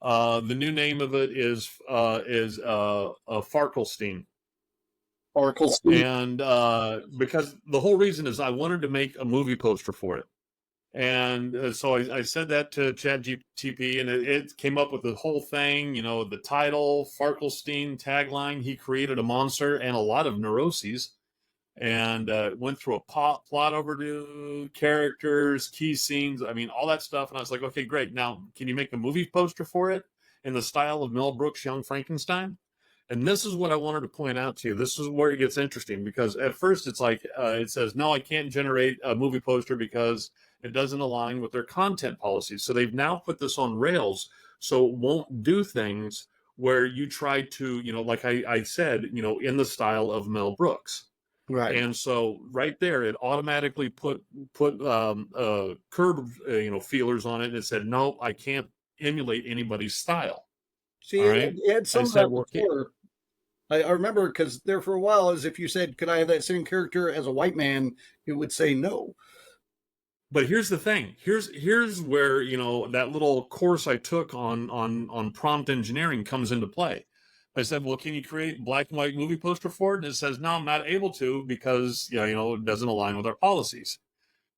The new name of it is Farkelstein. And because the whole reason is I wanted to make a movie poster for it. And so I said that to ChatGPT, and it came up with the whole thing, the title, Farkelstein, tagline. He created a monster and a lot of neuroses, and went through a plot overview, characters, key scenes, all that stuff. And I was like, okay, great. Now, can you make a movie poster for it in the style of Mel Brooks' Young Frankenstein? And this is what I wanted to point out to you. This is where it gets interesting, because at first it's like, it says, no, I can't generate a movie poster because it doesn't align with their content policies. So they've now put this on rails So it won't do things where you try to, like I said, in the style of Mel Brooks. Right. And so right there, it automatically put curb feelers on it, and it said, no, I can't emulate anybody's style. See, All right. it had I some of said, that well, before. I remember because there for a while, as if you said, "Could I have that same character as a white man?" It would say no. but here's the thing. Here's where that little course I took on prompt engineering comes into play. I said, well, can you create black and white movie poster for it? And it says, no, I'm not able to because it doesn't align with our policies.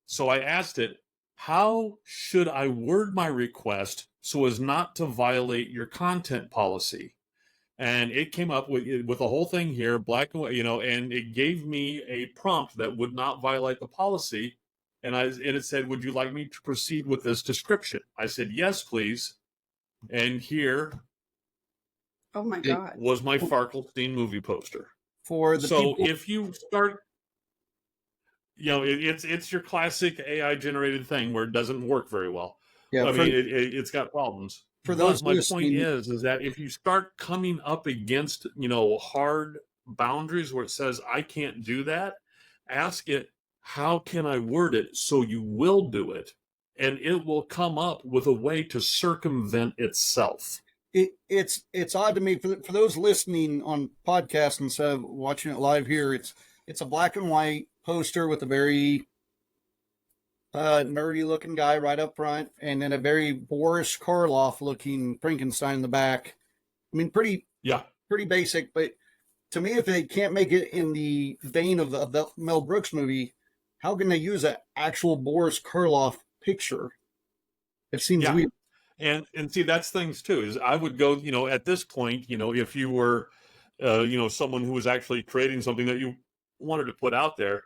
So I asked it, how should I word my request so as not to violate your content policy? And it came up with the whole thing here, black and white, and it gave me a prompt that would not violate the policy. And it said, would you like me to proceed with this description? I said, yes, please. And here Oh my It- god. was my Farkelstein movie poster. For the So people, if you start, it's your classic AI generated thing where it doesn't work very well. yeah, I for, mean, it's got problems. for those But my listening, point is that if you start coming up against, hard boundaries where it says, I can't do that, ask it, how can I word it so you will do it? And it will come up with a way to circumvent itself. it's odd to me for those listening on podcasts instead of watching it live here. It's a black and white poster with a very nerdy looking guy right up front, and then a very Boris Karloff looking Frankenstein in the back. I mean, pretty Yeah. basic, but to me, if they can't make it in the vein of the Mel Brooks movie, how can they use an actual Boris Karloff picture? It seems Yeah. weird. And see, that's things too, is I would go, at this point, if you were, someone who was actually creating something that you wanted to put out there,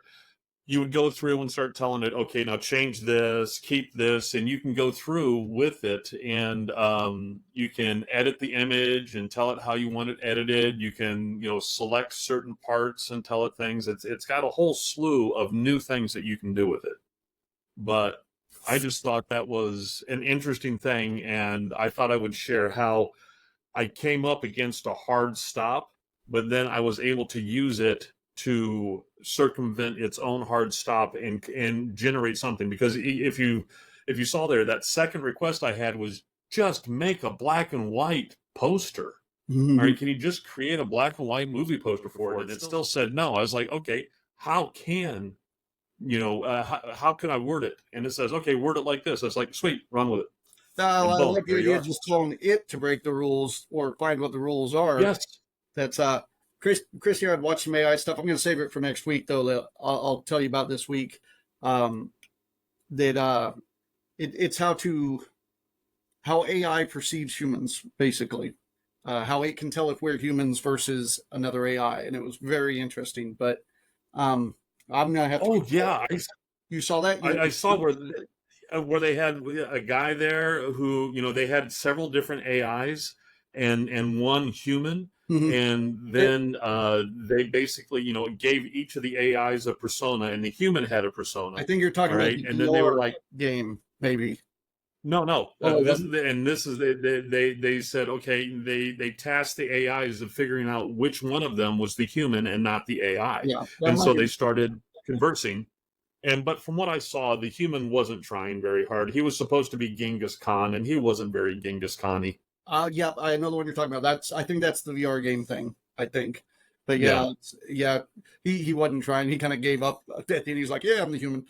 you would go through and start telling it, okay, now change this, keep this, and you can go through with it, and you can edit the image and tell it how you want it edited. You can, select certain parts and tell it things. It's got a whole slew of new things that you can do with it. But I just thought that was an interesting thing, and I thought I would share how I came up against a hard stop, but then I was able to use it to circumvent its own hard stop and generate something. Because if you saw there, that second request I had was just make a black and white poster. Mm-hmm. All right, can you just create a black and white movie poster for it? And it still said no. I was like, okay, how can how can I word it? And it says, okay, word it like this. It's like, sweet, run with it. I boom, like the there you idea are. of just telling it to break the rules or find what the rules are. Yes. That's Chris here. I'd watched some AI stuff. I'm going to save it for next week, though. That I'll tell you about this week. It's how AI perceives humans, basically. How it can tell if we're humans versus another AI, and it was very interesting. But I'm gonna have to. Oh yeah, You saw that? I saw where they had a guy there who they had several different AIs and one human. Mhm. And then they basically, gave each of the AIs a persona, and the human had a persona. I think you're talking All about right, the and then they were VR like, game, maybe. no. Oh, This is they said, okay, they tasked the AIs of figuring out which one of them was the human and not the AI. Yeah, And so they started conversing. But from what I saw, the human wasn't trying very hard. He was supposed to be Genghis Khan, and he wasn't very Genghis Khan-y. Yeah, I know the one you're talking about. I think that's the VR game thing. I think, but yeah, he wasn't trying. He kind of gave up at the end. He's like, yeah, I'm the human.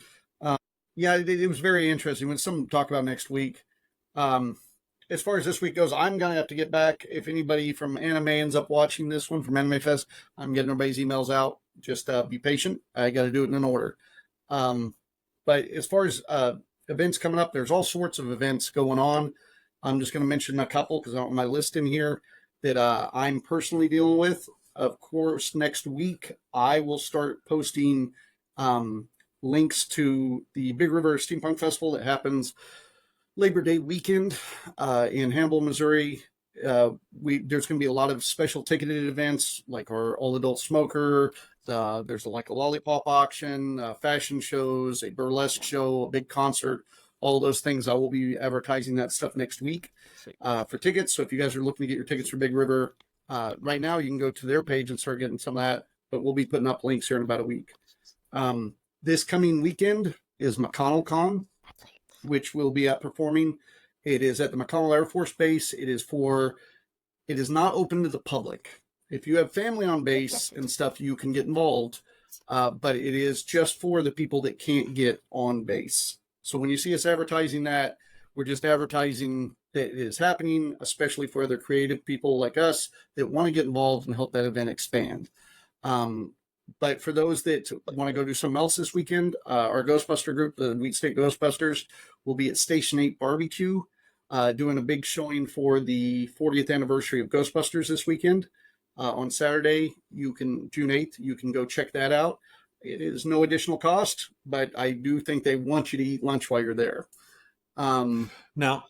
Yeah, it was very interesting. When something to talk about next week. As far as this week goes, I'm gonna have to get back. If anybody from anime ends up watching this one from Anime Fest, I'm getting everybody's emails out. Just be patient. I got to do it in an order. But as far as events coming up, there's all sorts of events going on. I'm just going to mention a couple because I don't have my list in here that I'm personally dealing with. Of course, next week I will start posting links to the Big River Steampunk Festival that happens Labor Day weekend in Hannibal, Missouri. There's going to be a lot of special ticketed events like our all adult smoker. There's like a lollipop auction, fashion shows, a burlesque show, a big concert, all those things. I will be advertising that stuff next week for tickets. So if you guys are looking to get your tickets for Big River right now, you can go to their page and start getting some of that. But we'll be putting up links here in about a week. This coming weekend is McConnell Con, which will be at performing. It is at the McConnell Air Force Base. It is not open to the public. If you have family on base and stuff, you can get involved. But it is just for the people that can't get on base. So when you see us advertising that, we're just advertising that it is happening, especially for other creative people like us that want to get involved and help that event expand. But for those that want to go do something else this weekend, our Ghostbuster group, the Wheat State Ghostbusters, will be at Station 8 Barbecue, doing a big showing for the 40th anniversary of Ghostbusters this weekend. On Saturday, June 8th, you can go check that out. It is no additional cost, but I do think they want you to eat lunch while you're there. Now,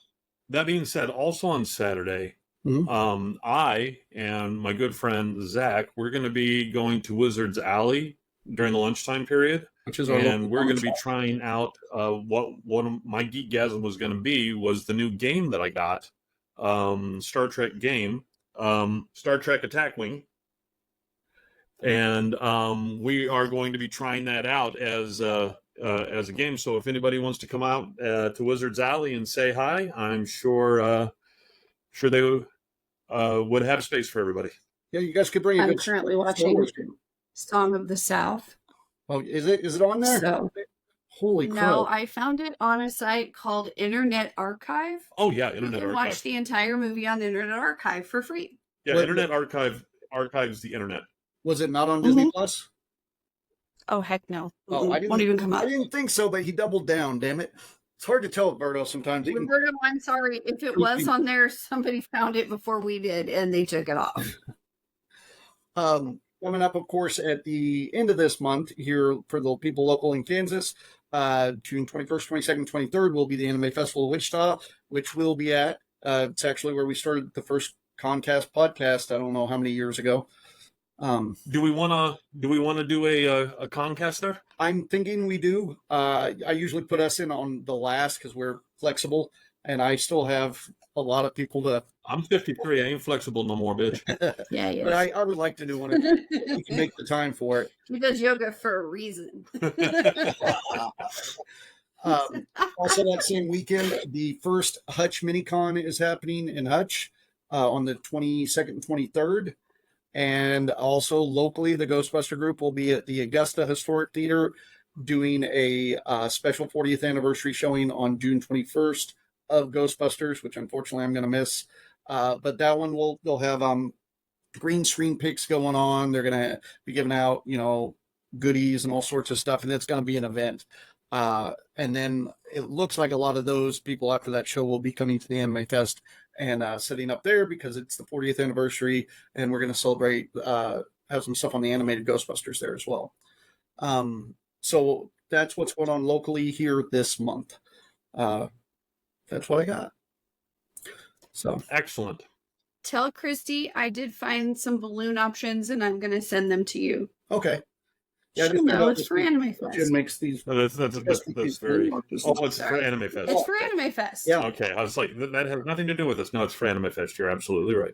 that being said, also on Saturday, I and my good friend Zach, we're going to be going to Wizard's Alley during the lunchtime period, which is and we're going to be trying out what one of my Geekgasm was going to be was the new game that I got, Star Trek game, Star Trek Attack Wing, and we are going to be trying that out as a game. So if anybody wants to come out to Wizard's Alley and say hi, I'm sure they would have space for everybody. Yeah, you guys could bring. I'm currently watching Song of the South. Oh, is it on there? So, holy crap! No, I found it on a site called Internet Archive. Oh yeah, Internet you can Archive. Watch the entire movie on Internet Archive for free. Yeah, Internet Archive archives the internet. Was it not on Disney Plus? Oh heck no! Oh, won't even come up. I didn't think so, but he doubled down. Damn it! It's hard to tell, Berto. Sometimes. Berto, I'm sorry if it was on there. Somebody found it before we did, and they took it off. Coming up, of course, at the end of this month here for the people local in Kansas, June 21st, 22nd, 23rd will be the Anime Festival of Wichita, which we'll be at. It's actually where we started the first ConCast podcast. I don't know how many years ago. Do we want to do a ConCast there? I'm thinking we do. I usually put us in on the last because we're flexible, and I still have a lot of people to. I'm 53. I ain't flexible no more, bitch. Yeah. But I would like to do one if you can make the time for it. He does yoga for a reason. Also, that same weekend, the first Hutch Minicon is happening in Hutch on the 22nd and 23rd. And also locally, the Ghostbuster group will be at the Augusta Historic Theater doing a special 40th anniversary showing on June 21st of Ghostbusters, which unfortunately I'm going to miss. But that one they'll have green screen picks going on. They're going to be giving out, goodies and all sorts of stuff, and it's going to be an event. And then it looks like a lot of those people after that show will be coming to the Anime Fest and setting up there because it's the 40th anniversary, and we're going to celebrate, have some stuff on the animated Ghostbusters there as well. So that's what's going on locally here this month. That's what I got. So excellent. Tell Christy I did find some balloon options, and I'm going to send them to you. Okay. Yeah, no, it's for Anime Fest. Jim makes these. That's very. Oh, it's for Anime Fest. It's for Anime Fest. Yeah. Okay, I was like, that has nothing to do with this. No, it's for Anime Fest. You're absolutely right.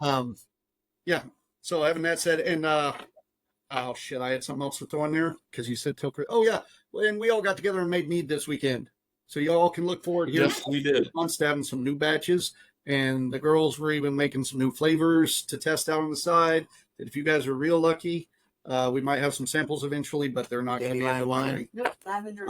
Yeah. So having that said, and oh shit, I had something else to throw in there because you said till. Oh yeah, and we all got together and made mead this weekend, so you all can look forward here. Yes, we did. Months to having some new batches, and the girls were even making some new flavors to test out on the side. That if you guys are real lucky. We might have some samples eventually, but they're not going to be in the winery. Lavender.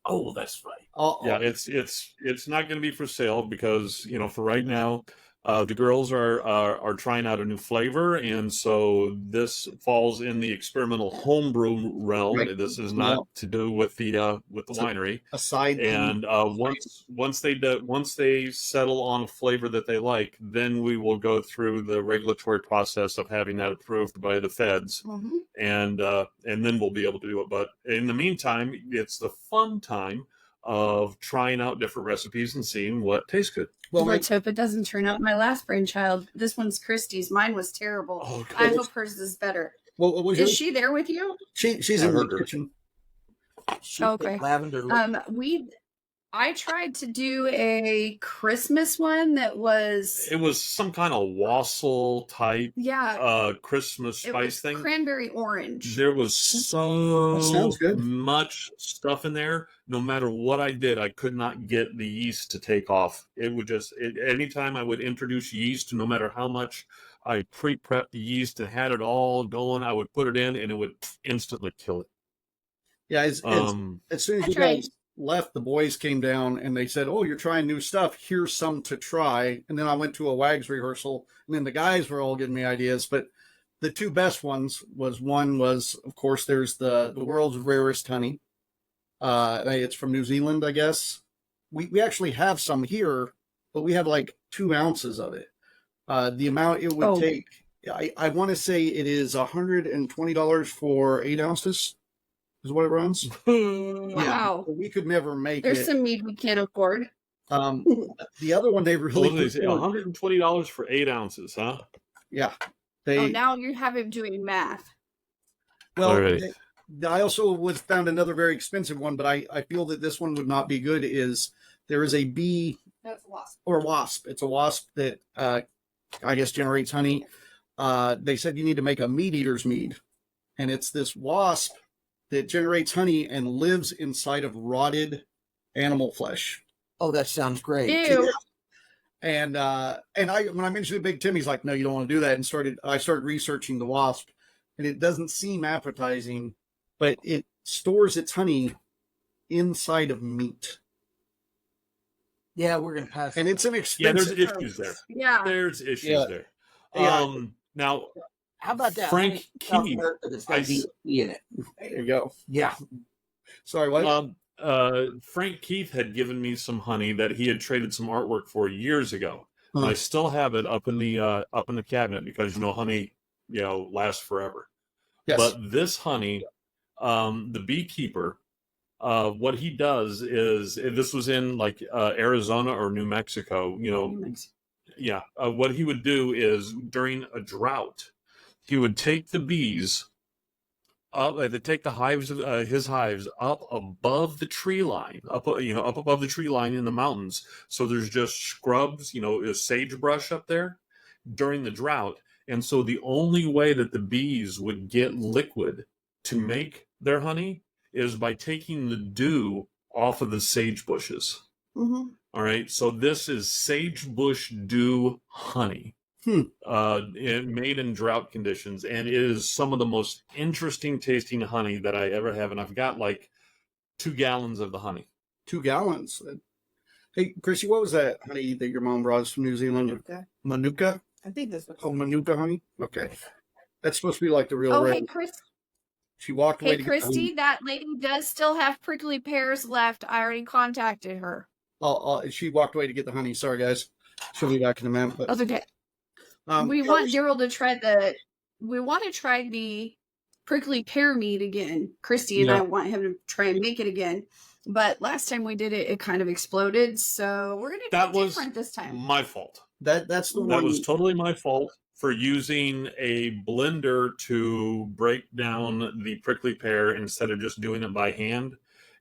Oh, that's right. Yeah, it's not going to be for sale because for right now, the girls are trying out a new flavor, and so this falls in the experimental homebrew realm. Right. This is not to do with the winery. Aside, and once they settle on a flavor that they like, then we will go through the regulatory process of having that approved by the feds, and then we'll be able to do it. But in the meantime, it's the fun time of trying out different recipes and seeing what tastes good. Well, let's hope it doesn't turn out my last brainchild. This one's Christy's. Mine was terrible. Oh, I hope hers is better. Well, is she there with you? She's in the kitchen. Okay. Lavender. I tried to do a Christmas one that was, It was some kind of wassail type yeah, Christmas it spice was thing. cranberry orange. There was That so sounds good. much stuff in there. No matter what I did, I could not get the yeast to take off. It would just, anytime I would introduce yeast, no matter how much I pre-prepped the yeast and had it all going, I would put it in and it would instantly kill it. Yeah, Um, as soon as I you tried. guys left, the boys came down and they said, "Oh, you're trying new stuff. Here's some to try." And then I went to a WAGs rehearsal, and then the guys were all giving me ideas. But the two best ones was, of course, there's the world's rarest honey. It's from New Zealand, I guess. We actually have some here, but we have like 2 ounces of it. The amount it would Oh. take, I want to say it is $120 for 8 ounces. Is what it runs. Wow. Yeah, we could never make There's it. some mead we can't afford. The other one they really what did they say? put forward- $120 for 8 ounces, huh? yeah. Oh, They now you have him doing math. well, Alrighty. I also was found another very expensive one, but I feel that this one would not be good. Is there is a bee That's a wasp. or wasp? It's a wasp that I guess generates honey. They said you need to make a meat eater's mead, and it's this wasp that generates honey and lives inside of rotted animal flesh. Oh, that sounds great. Ew. And when I mentioned it, Big Tim, he's like, "No, you don't want to do that." And I started researching the wasp, and it doesn't seem appetizing, but it stores its honey inside of meat, Yeah, we're gonna pass. and it's an Yeah, there's expensive. issues there. Yeah. There's issues Yeah. there. Yeah. Now, How about that? Frank honey South Keith, America that's got I DDT in it. There you go. Yeah. Sorry, what? Frank Keith had given me some honey that he had traded some artwork for years ago. And Huh. I still have it up in the cabinet because honey, lasts forever. Yes. But this honey, the beekeeper, what he does is, this was in like Arizona or New Mexico, yeah. What he would do is during a drought, he would take the bees up, they take the hives, his hives up above the tree line, up above the tree line in the mountains. So there's just scrubs, sagebrush up there during the drought. And so the only way that the bees would get liquid to make their honey is by taking the dew off of the sage bushes. Mm-hmm. All right. So this is sagebush dew honey. Made in drought conditions, and it is some of the most interesting tasting honey that I ever have, and I've got like 2 gallons of the honey. 2 gallons. Hey, Chrissy, what was that honey that your mom brought us from New Zealand? Okay. Manuka? I think this was. Oh, Manuka honey? Okay. That's supposed to be like the real Oh, rare. hey, Chris. She walked away Hey, to get the Christy, honey. that lady does still have prickly pears left. I already contacted her. She walked away to get the honey. Sorry, guys. She'll be back in a minute. But, That's okay. We yeah, want Daryl to try the prickly pear meat again. Christy and I want him to try and make it again. But last time we did it, it kind of exploded. So we're gonna do it different this time. My fault. that's the That one. was totally my fault for using a blender to break down the prickly pear instead of just doing it by hand.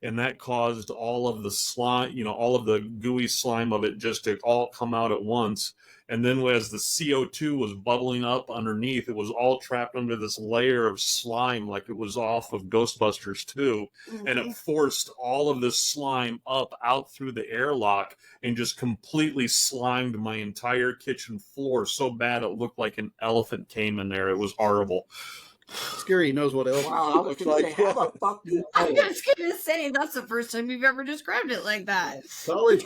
And that caused all of the slime, all of the gooey slime of it just to all come out at once. And then as the CO2 was bubbling up underneath, it was all trapped under this layer of slime like it was off of Ghostbusters 2. And it forced all of this slime up out through the airlock and just completely slimed my entire kitchen floor so bad it looked like an elephant came in there. It was horrible. Scary knows what else. Wow, I was gonna say, how the fuck do you I know it? was gonna say that's the first time you've ever described it like that. College.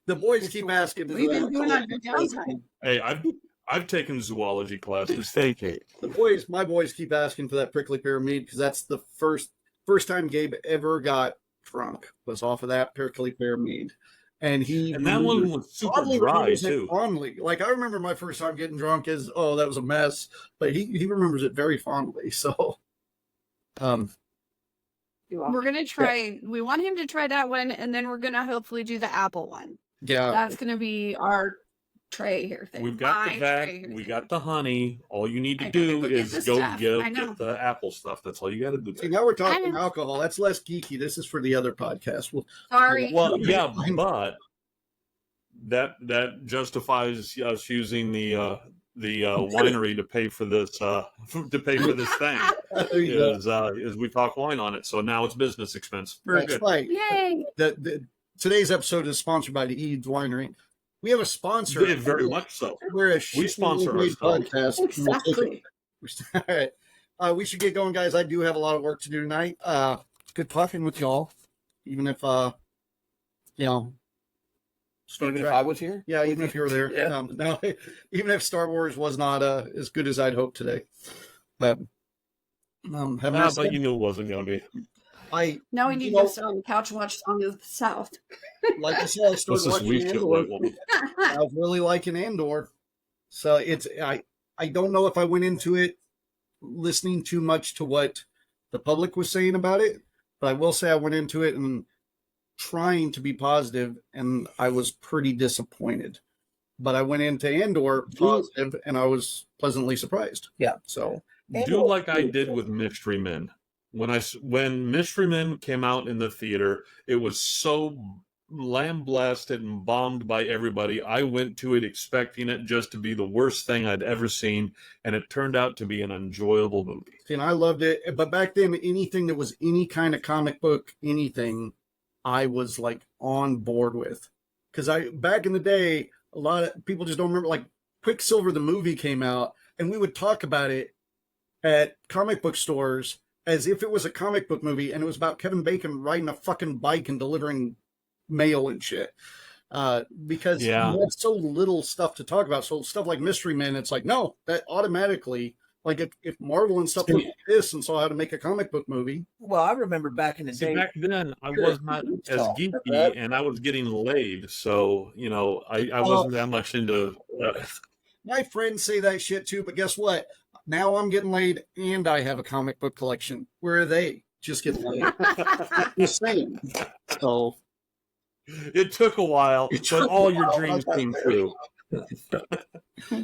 The boys keep asking. We've been doing it on your downtime. Hey, I've taken zoology classes. Thank you. My boys keep asking for that prickly pear meat because that's the first time Gabe ever got drunk was off of that prickly pear meat, and that one was super dry remembers it too. fondly. Like I remember my first time getting drunk as that was a mess, but he remembers it very fondly. So, We're gonna try. We want him to try that one, and then we're gonna hopefully do the apple one. yeah, That's gonna be our tray here thing. We've got My the vac, tray here we thing. got the honey. All you need to I gotta do go get is the go stuff. I know. get the apple stuff. That's all you got to do. See, now we're talking know. alcohol. That's less geeky. This is for the other podcast. Sorry. Well, yeah, but that justifies us using the winery to pay for this thing. There you go. Is we talk wine on it. So now it's business expense. Very That's good. right. Yay. Today's episode is sponsored by the Eads Winery. We have a sponsor. Yeah, very much so. We're a We sponsor ourselves. podcast. Exactly. All right. We should get going, guys. I do have a lot of work to do tonight. Good talking with y'all. Even if, you know. Even if I was here? Yeah, even if you were there. Yeah. No, even if Star Wars was not as good as I'd hoped today. But, have a nice But day. you knew it wasn't going to be. Now we need to go sit on the couch and watch Song of the South. Like I said, I started What's this watching week? Andor. I was really liking Andor. So I don't know if I went into it listening too much to what the public was saying about it, but I will say I went into it and trying to be positive, and I was pretty disappointed. But I went into Andor positive, and I was pleasantly surprised. Yeah. So Do like I did with Mystery Men. When Mystery Men came out in the theater, it was so lambasted and bombed by everybody. I went to it expecting it just to be the worst thing I'd ever seen, and it turned out to be an enjoyable movie. and I loved it. But back then, anything that was any kind of comic book, anything, I was like on board with. Because back in the day, a lot of people just don't remember, like Quicksilver, the movie came out, and we would talk about it at comic book stores as if it was a comic book movie, and it was about Kevin Bacon riding a fucking bike and delivering mail and shit. Because you had so little stuff to talk about. So stuff like Mystery Men, it's like, no, that automatically, like if Marvel and stuff looked at this and saw how to make a comic book movie. Well, I remember back in the day. Back then, I was not as geeky, and I was getting laid, so I wasn't that much into. My friends say that shit too, but guess what? Now I'm getting laid, and I have a comic book collection. Where are they? Just getting laid. Just saying. So it took a while, but all your dreams came true.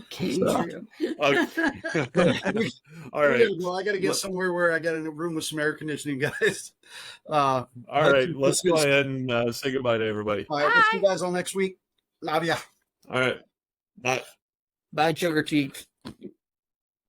Came true. Okay. All right. Well, I got to get somewhere where I got in a room with some air conditioning, guys. All right. Let's go ahead and say goodbye to everybody. All right. We'll see you guys all next week. Love ya. All right. Bye. Bye, Sugar Cheeks.